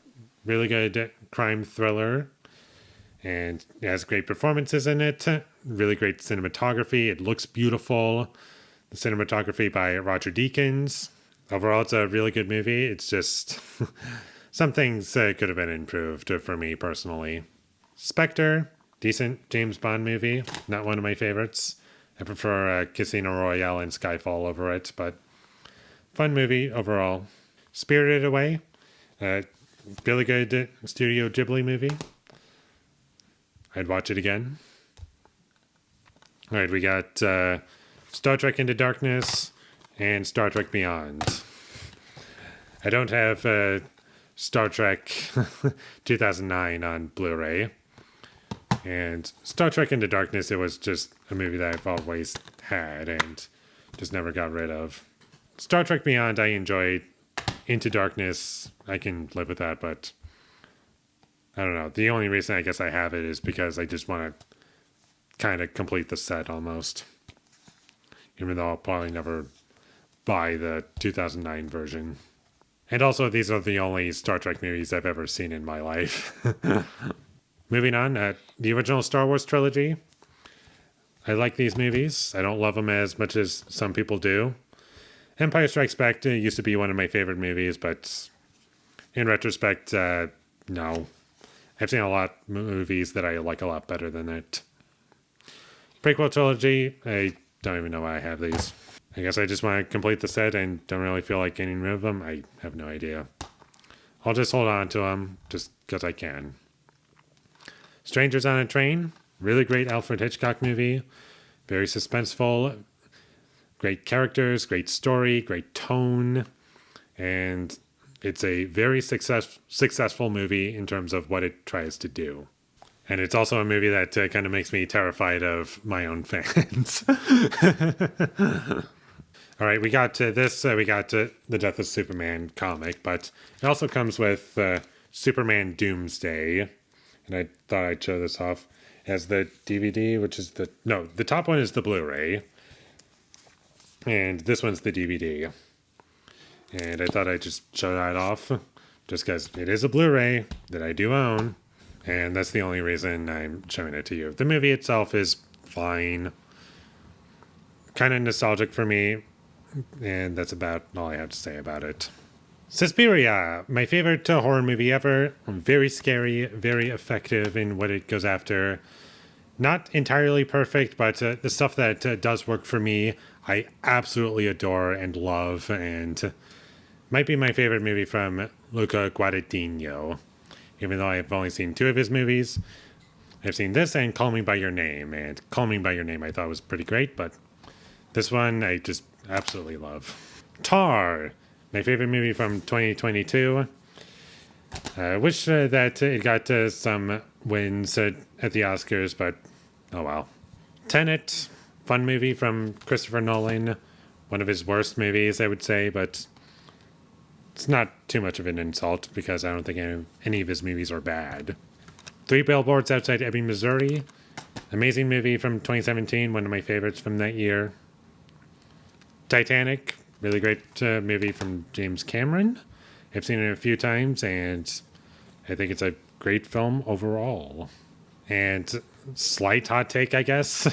S1: Really good crime thriller. And it has great performances in it. Really great cinematography. It looks beautiful. The cinematography by Roger Deakins. Overall, it's a really good movie. It's just some things could have been improved for me personally. Spectre, decent James Bond movie. Not one of my favorites. I prefer Casino Royale and Skyfall over it, but fun movie overall. Spirited Away, really good Studio Ghibli movie. I'd watch it again. All right, we got Star Trek Into Darkness and Star Trek Beyond. I don't have Star Trek 2009 on Blu Ray. And Star Trek Into Darkness, it was just a movie that I've always had and just never got rid of. Star Trek Beyond, I enjoyed. Into Darkness, I can live with that, but I don't know. The only reason I guess I have it is because I just want to kind of complete the set almost. Even though I'll probably never buy the 2009 version. And also, these are the only Star Trek movies I've ever seen in my life. Moving on, the original Star Wars trilogy. I like these movies. I don't love them as much as some people do. Empire Strikes Back used to be one of my favorite movies, but in retrospect, no. I've seen a lot of movies that I like a lot better than it. Prequel trilogy, I don't even know why I have these. I guess I just want to complete the set and don't really feel like getting rid of them. I have no idea. I'll just hold on to them just because I can. Strangers on a Train, really great Alfred Hitchcock movie. Very suspenseful. Great characters, great story, great tone. And it's a very successful movie in terms of what it tries to do. And it's also a movie that kind of makes me terrified of my own fans. All right, we got this. We got the Death of Superman comic, but it also comes with Superman Doomsday, and I thought I'd show this off as the DVD, which is the top one is the Blu Ray, and this one's the DVD. And I thought I'd just show that off, just because it is a Blu Ray that I do own, and that's the only reason I'm showing it to you. The movie itself is fine, kind of nostalgic for me, and that's about all I have to say about it. Suspiria, my favorite horror movie ever. Very scary, very effective in what it goes after. Not entirely perfect, but the stuff that does work for me, I absolutely adore and love, and might be my favorite movie from Luca Guadagnino. Even though I've only seen 2 of his movies, I've seen this and Call Me By Your Name, and Call Me By Your Name I thought was pretty great, but this one I just absolutely love. Tar, my favorite movie from 2022. I wish that it got some wins at the Oscars, but oh well. Tenet, fun movie from Christopher Nolan. One of his worst movies, I would say, but it's not too much of an insult because I don't think any of his movies are bad. 3 Billboards Outside Ebbing, Missouri. Amazing movie from 2017, one of my favorites from that year. Titanic, really great movie from James Cameron. I've seen it a few times, and I think it's a great film overall. And slight hot take, I guess,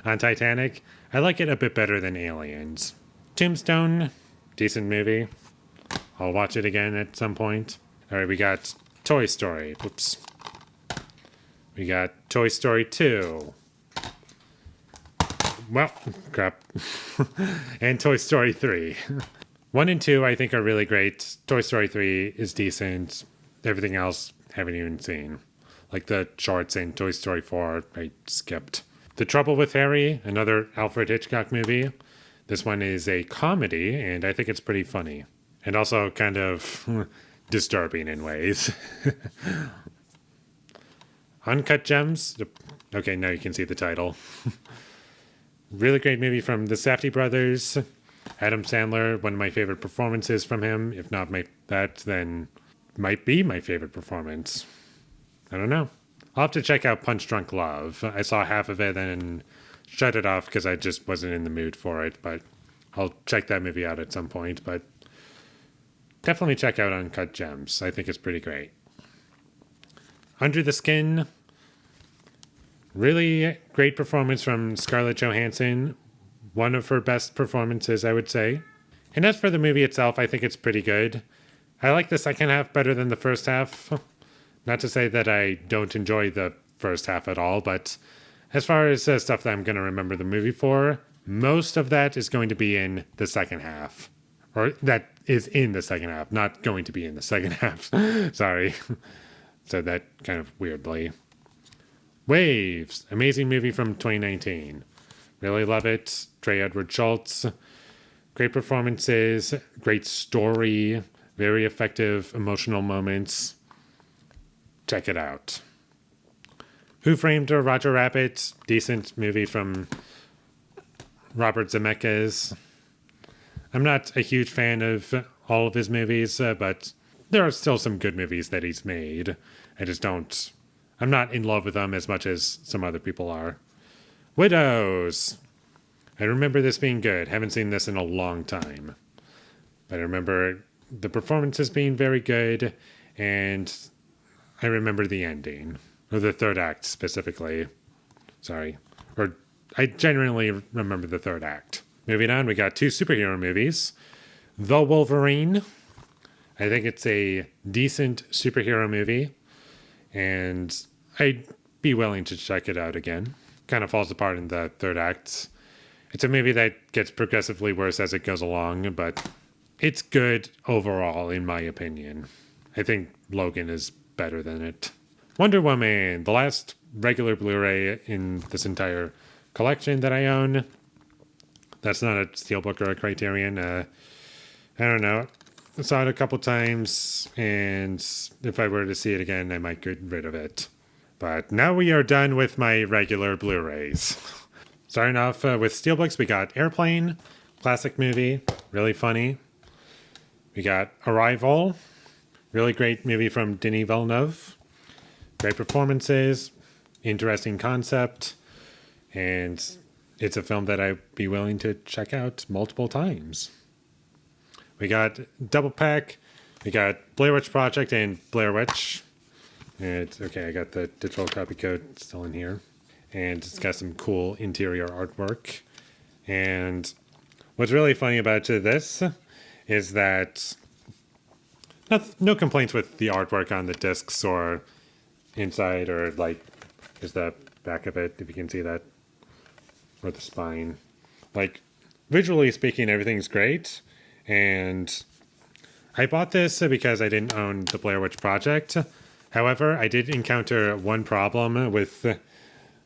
S1: on Titanic. I like it a bit better than Aliens. Tombstone, decent movie. I'll watch it again at some point. All right, we got Toy Story. Oops. We got Toy Story 2. Well, crap. And Toy Story 3. 1 and 2 I think are really great. Toy Story 3 is decent. Everything else haven't even seen. Like the shorts in Toy Story 4 I skipped. The Trouble with Harry, another Alfred Hitchcock movie. This one is a comedy, and I think it's pretty funny. And also kind of disturbing in ways. Uncut Gems. Okay, now you can see the title. Really great movie from the Safdie brothers. Adam Sandler, one of my favorite performances from him. If not that, then might be my favorite performance. I don't know. I'll have to check out Punch Drunk Love. I saw half of it and shut it off because I just wasn't in the mood for it. But I'll check that movie out at some point. But definitely check out Uncut Gems. I think it's pretty great. Under the Skin. Really great performance from Scarlett Johansson. One of her best performances, I would say. And as for the movie itself, I think it's pretty good. I like the second half better than the first half. Not to say that I don't enjoy the first half at all, but as far as stuff that I'm going to remember the movie for, most of that is going to be in the second half. Or that is in the second half, not going to be in the second half. Sorry. Said that kind of weirdly. Waves, amazing movie from 2019. Really love it. Trey Edward Schultz. Great performances, great story, very effective emotional moments. Check it out. Who Framed Roger Rabbit? Decent movie from Robert Zemeckis. I'm not a huge fan of all of his movies, but there are still some good movies that he's made. I'm not in love with them as much as some other people are. Widows. I remember this being good. Haven't seen this in a long time. But I remember the performances being very good, and I remember the ending. Or the third act, specifically. Sorry. Or I genuinely remember the third act. Moving on, we got 2 superhero movies. The Wolverine. I think it's a decent superhero movie, and I'd be willing to check it out again. Kind of falls apart in the third act. It's a movie that gets progressively worse as it goes along, but it's good overall, in my opinion. I think Logan is better than it. Wonder Woman, the last regular Blu-ray in this entire collection that I own. That's not a Steelbook or a Criterion. I don't know. I saw it a couple times, and if I were to see it again, I might get rid of it. But now we are done with my regular Blu-rays. Starting off with Steelbooks, we got Airplane, classic movie, really funny. We got Arrival, really great movie from Denis Villeneuve. Great performances, interesting concept, and it's a film that I'd be willing to check out multiple times. We got Double Pack, we got Blair Witch Project and Blair Witch. And okay, I got the digital copy code still in here. And it's got some cool interior artwork. And what's really funny about this is that no complaints with the artwork on the discs or inside, or like is the back of it, if you can see that, or the spine. Like, visually speaking, everything's great. And I bought this because I didn't own the Blair Witch Project. However, I did encounter one problem with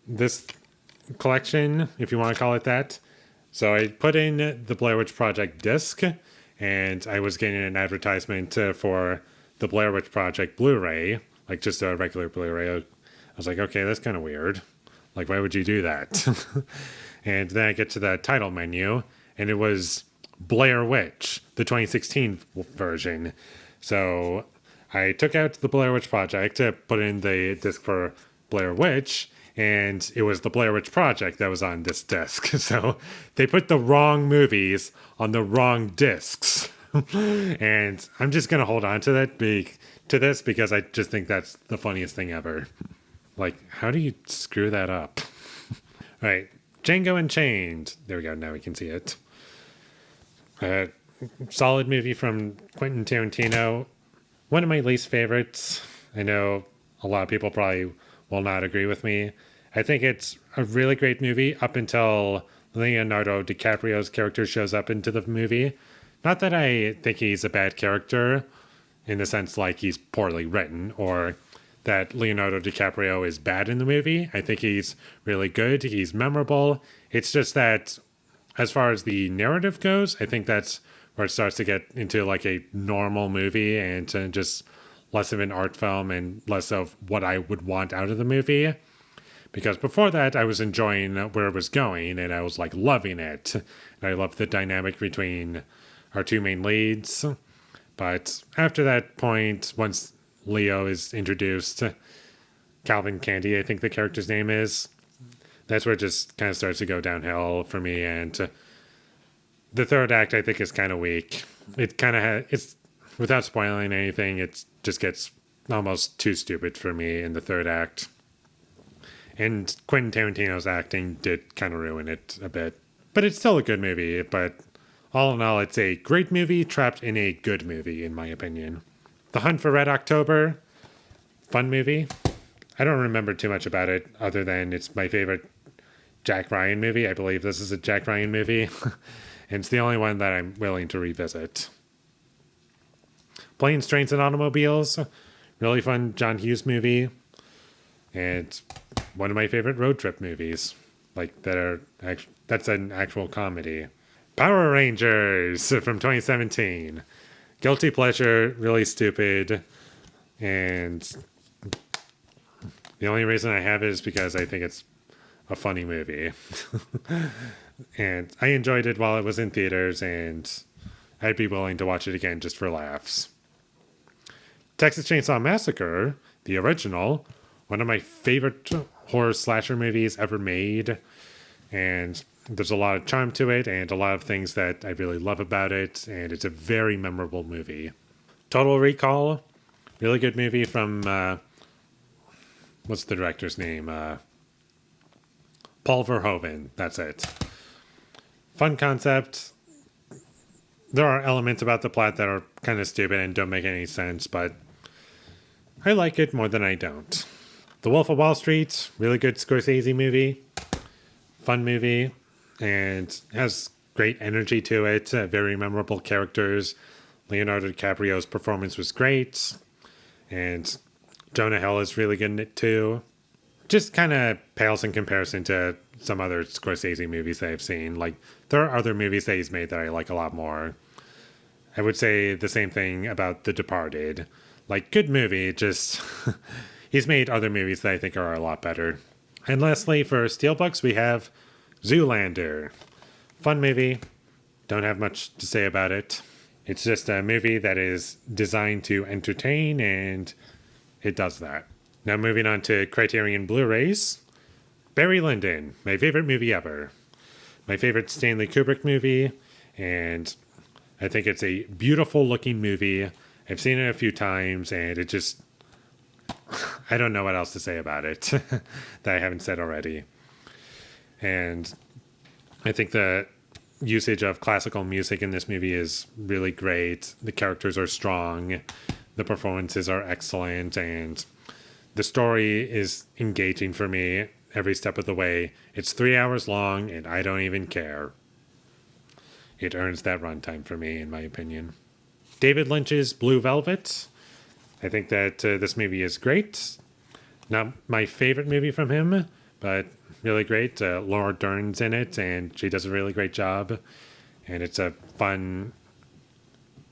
S1: this collection, if you want to call it that. So I put in the Blair Witch Project disc, and I was getting an advertisement for the Blair Witch Project Blu Ray, like just a regular Blu Ray. I was like, okay, that's kind of weird. Like, why would you do that? And then I get to the title menu, and it was Blair Witch, the 2016 version. So I took out the Blair Witch Project to put in the disc for Blair Witch, and it was the Blair Witch Project that was on this disc. So they put the wrong movies on the wrong discs. And I'm just going to hold on to this because I just think that's the funniest thing ever. Like, how do you screw that up? All right, Django Unchained. There we go, now we can see it. Solid movie from Quentin Tarantino. One of my least favorites. I know a lot of people probably will not agree with me. I think it's a really great movie up until Leonardo DiCaprio's character shows up into the movie. Not that I think he's a bad character in the sense like he's poorly written or that Leonardo DiCaprio is bad in the movie. I think he's really good. He's memorable. It's just that as far as the narrative goes, I think that's where it starts to get into like a normal movie and just less of an art film and less of what I would want out of the movie. Because before that, I was enjoying where it was going and I was like loving it. And I loved the dynamic between our two main leads. But after that point, once Leo is introduced, Calvin Candy, I think the character's name is, that's where it just kind of starts to go downhill for me. And the third act, I think, is kind of weak. It kind of it's without spoiling anything, it just gets almost too stupid for me in the third act. And Quentin Tarantino's acting did kind of ruin it a bit. But it's still a good movie. But all in all, it's a great movie trapped in a good movie, in my opinion. The Hunt for Red October, fun movie. I don't remember too much about it other than it's my favorite Jack Ryan movie. I believe this is a Jack Ryan movie. And it's the only one that I'm willing to revisit. Planes, Trains, and Automobiles, really fun John Hughes movie. And one of my favorite road trip movies. Like, that's an actual comedy. Power Rangers from 2017. Guilty pleasure, really stupid. And the only reason I have it is because I think it's a funny movie. And I enjoyed it while it was in theaters, and I'd be willing to watch it again just for laughs. Texas Chainsaw Massacre, the original, one of my favorite horror slasher movies ever made. And there's a lot of charm to it and a lot of things that I really love about it. And it's a very memorable movie. Total Recall, really good movie from, what's the director's name? Paul Verhoeven, that's it. Fun concept. There are elements about the plot that are kind of stupid and don't make any sense, but I like it more than I don't. The Wolf of Wall Street, really good Scorsese movie. Fun movie, and has great energy to it. Very memorable characters. Leonardo DiCaprio's performance was great, and Jonah Hill is really good in it too. Just kind of pales in comparison to some other Scorsese movies that I've seen. Like, there are other movies that he's made that I like a lot more. I would say the same thing about The Departed. Like, good movie, just he's made other movies that I think are a lot better. And lastly, for Steelbooks, we have Zoolander. Fun movie. Don't have much to say about it. It's just a movie that is designed to entertain, and it does that. Now moving on to Criterion Blu Rays. Barry Lyndon, my favorite movie ever. My favorite Stanley Kubrick movie, and I think it's a beautiful looking movie. I've seen it a few times, and it just, I don't know what else to say about it that I haven't said already. And I think the usage of classical music in this movie is really great. The characters are strong, the performances are excellent, and the story is engaging for me every step of the way. It's 3 hours long, and I don't even care. It earns that runtime for me, in my opinion. David Lynch's Blue Velvet. I think that this movie is great. Not my favorite movie from him, but really great. Laura Dern's in it, and she does a really great job. And it's a fun,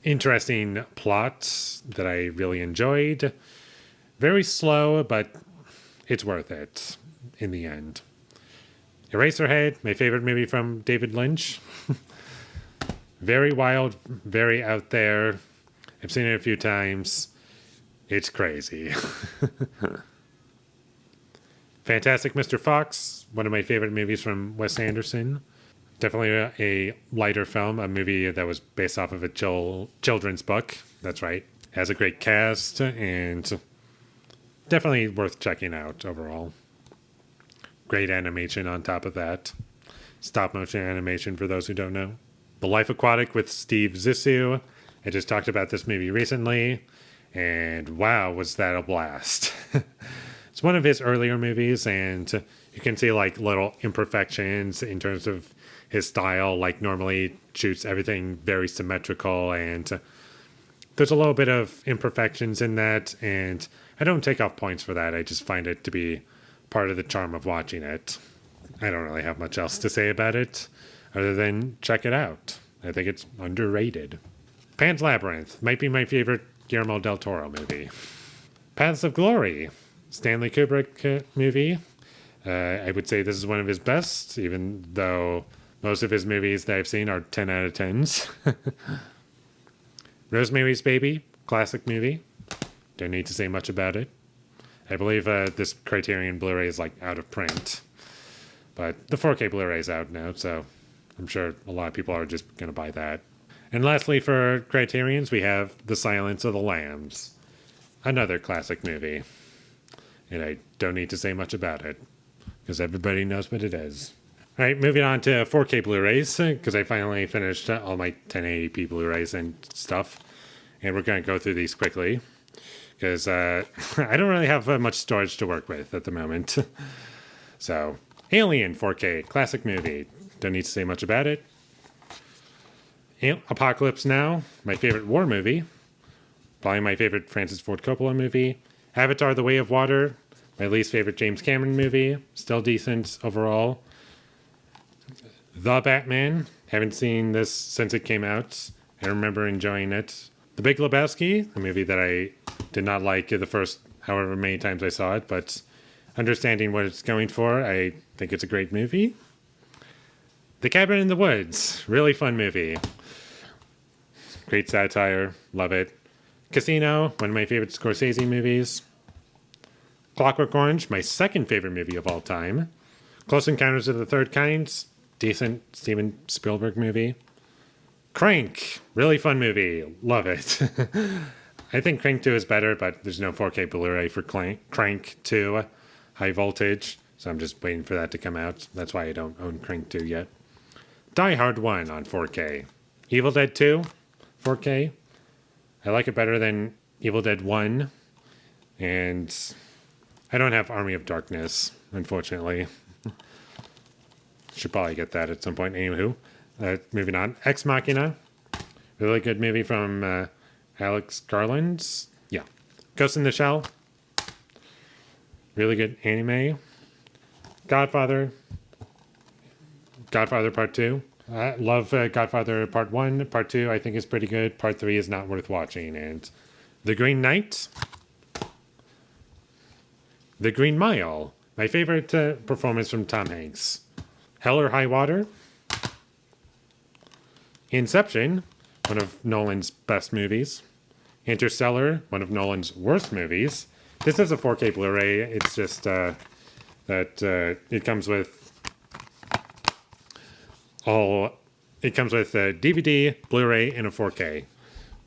S1: interesting plot that I really enjoyed. Very slow, but it's worth it in the end. Eraserhead, my favorite movie from David Lynch. Very wild, very out there. I've seen it a few times. It's crazy. Fantastic Mr. Fox, one of my favorite movies from Wes Anderson. Definitely a lighter film, a movie that was based off of a children's book. That's right. Has a great cast, and definitely worth checking out overall. Great animation on top of that. Stop motion animation for those who don't know. The Life Aquatic with Steve Zissou. I just talked about this movie recently, and wow, was that a blast. It's one of his earlier movies, and you can see like little imperfections in terms of his style. Like normally shoots everything very symmetrical, and there's a little bit of imperfections in that, and I don't take off points for that. I just find it to be part of the charm of watching it. I don't really have much else to say about it other than check it out. I think it's underrated. Pan's Labyrinth might be my favorite Guillermo del Toro movie. Paths of Glory, Stanley Kubrick movie. I would say this is one of his best, even though most of his movies that I've seen are 10 out of 10s. Rosemary's Baby, classic movie. Don't need to say much about it. I believe this Criterion Blu-ray is like out of print, but the 4K Blu-ray is out now, so I'm sure a lot of people are just going to buy that. And lastly, for Criterions, we have The Silence of the Lambs, another classic movie. And I don't need to say much about it, because everybody knows what it is. All right, moving on to 4K Blu-rays, because I finally finished all my 1080p Blu-rays and stuff. And we're going to go through these quickly, because I don't really have much storage to work with at the moment. So, Alien 4K, classic movie. Don't need to say much about it. Apocalypse Now, my favorite war movie. Probably my favorite Francis Ford Coppola movie. Avatar: The Way of Water, my least favorite James Cameron movie. Still decent overall. The Batman, haven't seen this since it came out. I remember enjoying it. The Big Lebowski, a movie that I did not like the first however many times I saw it, but understanding what it's going for, I think it's a great movie. The Cabin in the Woods, really fun movie. Great satire, love it. Casino, one of my favorite Scorsese movies. Clockwork Orange, my second favorite movie of all time. Close Encounters of the Third Kind, decent Steven Spielberg movie. Crank, really fun movie, love it. I think Crank 2 is better, but there's no 4K Blu-ray for Crank 2, high voltage, so I'm just waiting for that to come out. That's why I don't own Crank 2 yet. Die Hard 1 on 4K. Evil Dead 2, 4K. I like it better than Evil Dead 1, and I don't have Army of Darkness, unfortunately. Should probably get that at some point. Anywho, moving on. Ex Machina, really good movie from Alex Garland. Yeah. Ghost in the Shell, really good anime. Godfather Part 2. I love Godfather Part 1. Part 2 I think is pretty good. Part 3 is not worth watching. And The Green Knight. The Green Mile. My favorite performance from Tom Hanks. Hell or High Water. Inception, one of Nolan's best movies. Interstellar, one of Nolan's worst movies. This is a 4K Blu-ray. It's just that it comes with a DVD, Blu-ray, and a 4K.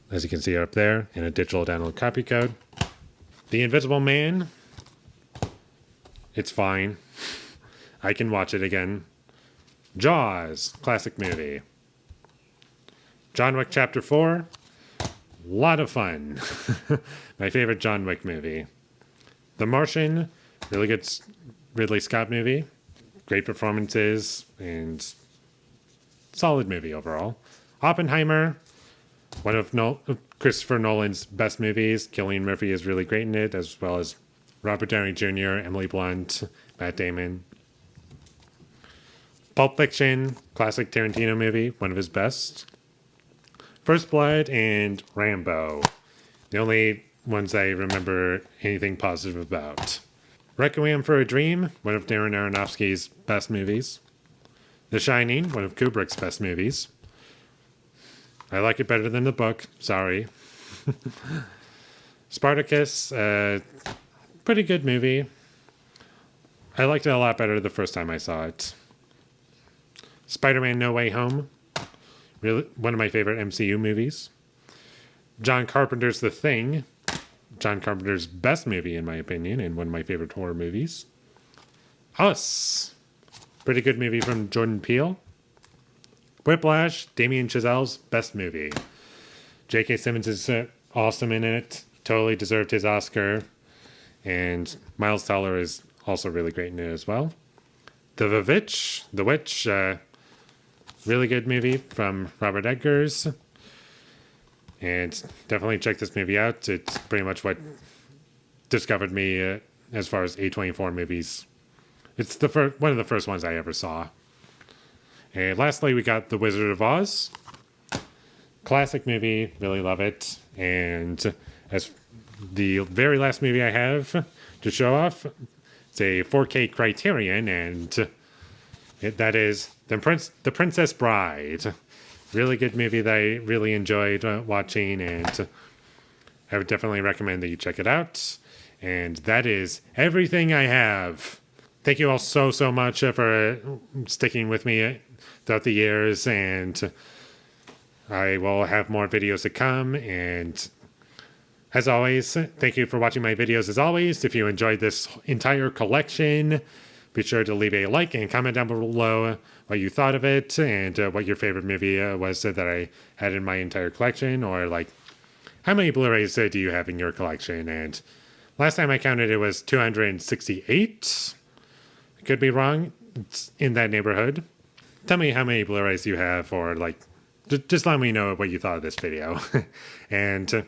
S1: As you can see up there, and a digital download copy code. The Invisible Man. It's fine. I can watch it again. Jaws, classic movie. John Wick Chapter 4. Lot of fun. My favorite John Wick movie. The Martian, really good Ridley Scott movie. Great performances and solid movie overall. Oppenheimer, one of Christopher Nolan's best movies. Cillian Murphy is really great in it, as well as Robert Downey Jr., Emily Blunt, Matt Damon. Pulp Fiction, classic Tarantino movie, one of his best. First Blood and Rambo, the only ones I remember anything positive about. Requiem for a Dream, one of Darren Aronofsky's best movies. The Shining, one of Kubrick's best movies. I like it better than the book, sorry. Spartacus, pretty good movie. I liked it a lot better the first time I saw it. Spider-Man No Way Home, really one of my favorite MCU movies. John Carpenter's The Thing, John Carpenter's best movie in my opinion, and one of my favorite horror movies. Us, pretty good movie from Jordan Peele. Whiplash, Damien Chazelle's best movie. J.K. Simmons is awesome in it, totally deserved his Oscar, and Miles Teller is also really great in it as well. The Witch, really good movie from Robert Eggers. And definitely check this movie out. It's pretty much what discovered me as far as A24 movies. It's one of the first ones I ever saw. And lastly, we got The Wizard of Oz. Classic movie, really love it. And as the very last movie I have to show off, it's a 4K Criterion, and that is The Princess Bride. Really good movie that I really enjoyed watching, and I would definitely recommend that you check it out. And that is everything I have. Thank you all so much for sticking with me throughout the years, and I will have more videos to come. And as always, thank you for watching my videos as always. If you enjoyed this entire collection, be sure to leave a like and comment down below what you thought of it, and what your favorite movie was that I had in my entire collection, or like how many Blu-rays do you have in your collection. And last time I counted it was 268. I could be wrong. It's in that neighborhood. Tell me how many Blu-rays you have, or like just let me know what you thought of this video. And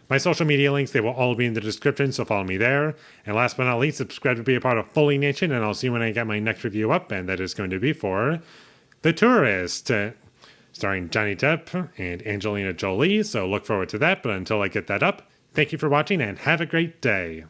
S1: my social media links, they will all be in the description, so follow me there. And last but not least, subscribe to be a part of Foley Nation, and I'll see you when I get my next review up, and that is going to be for The Tourist, starring Johnny Depp and Angelina Jolie, so look forward to that. But until I get that up, thank you for watching, and have a great day.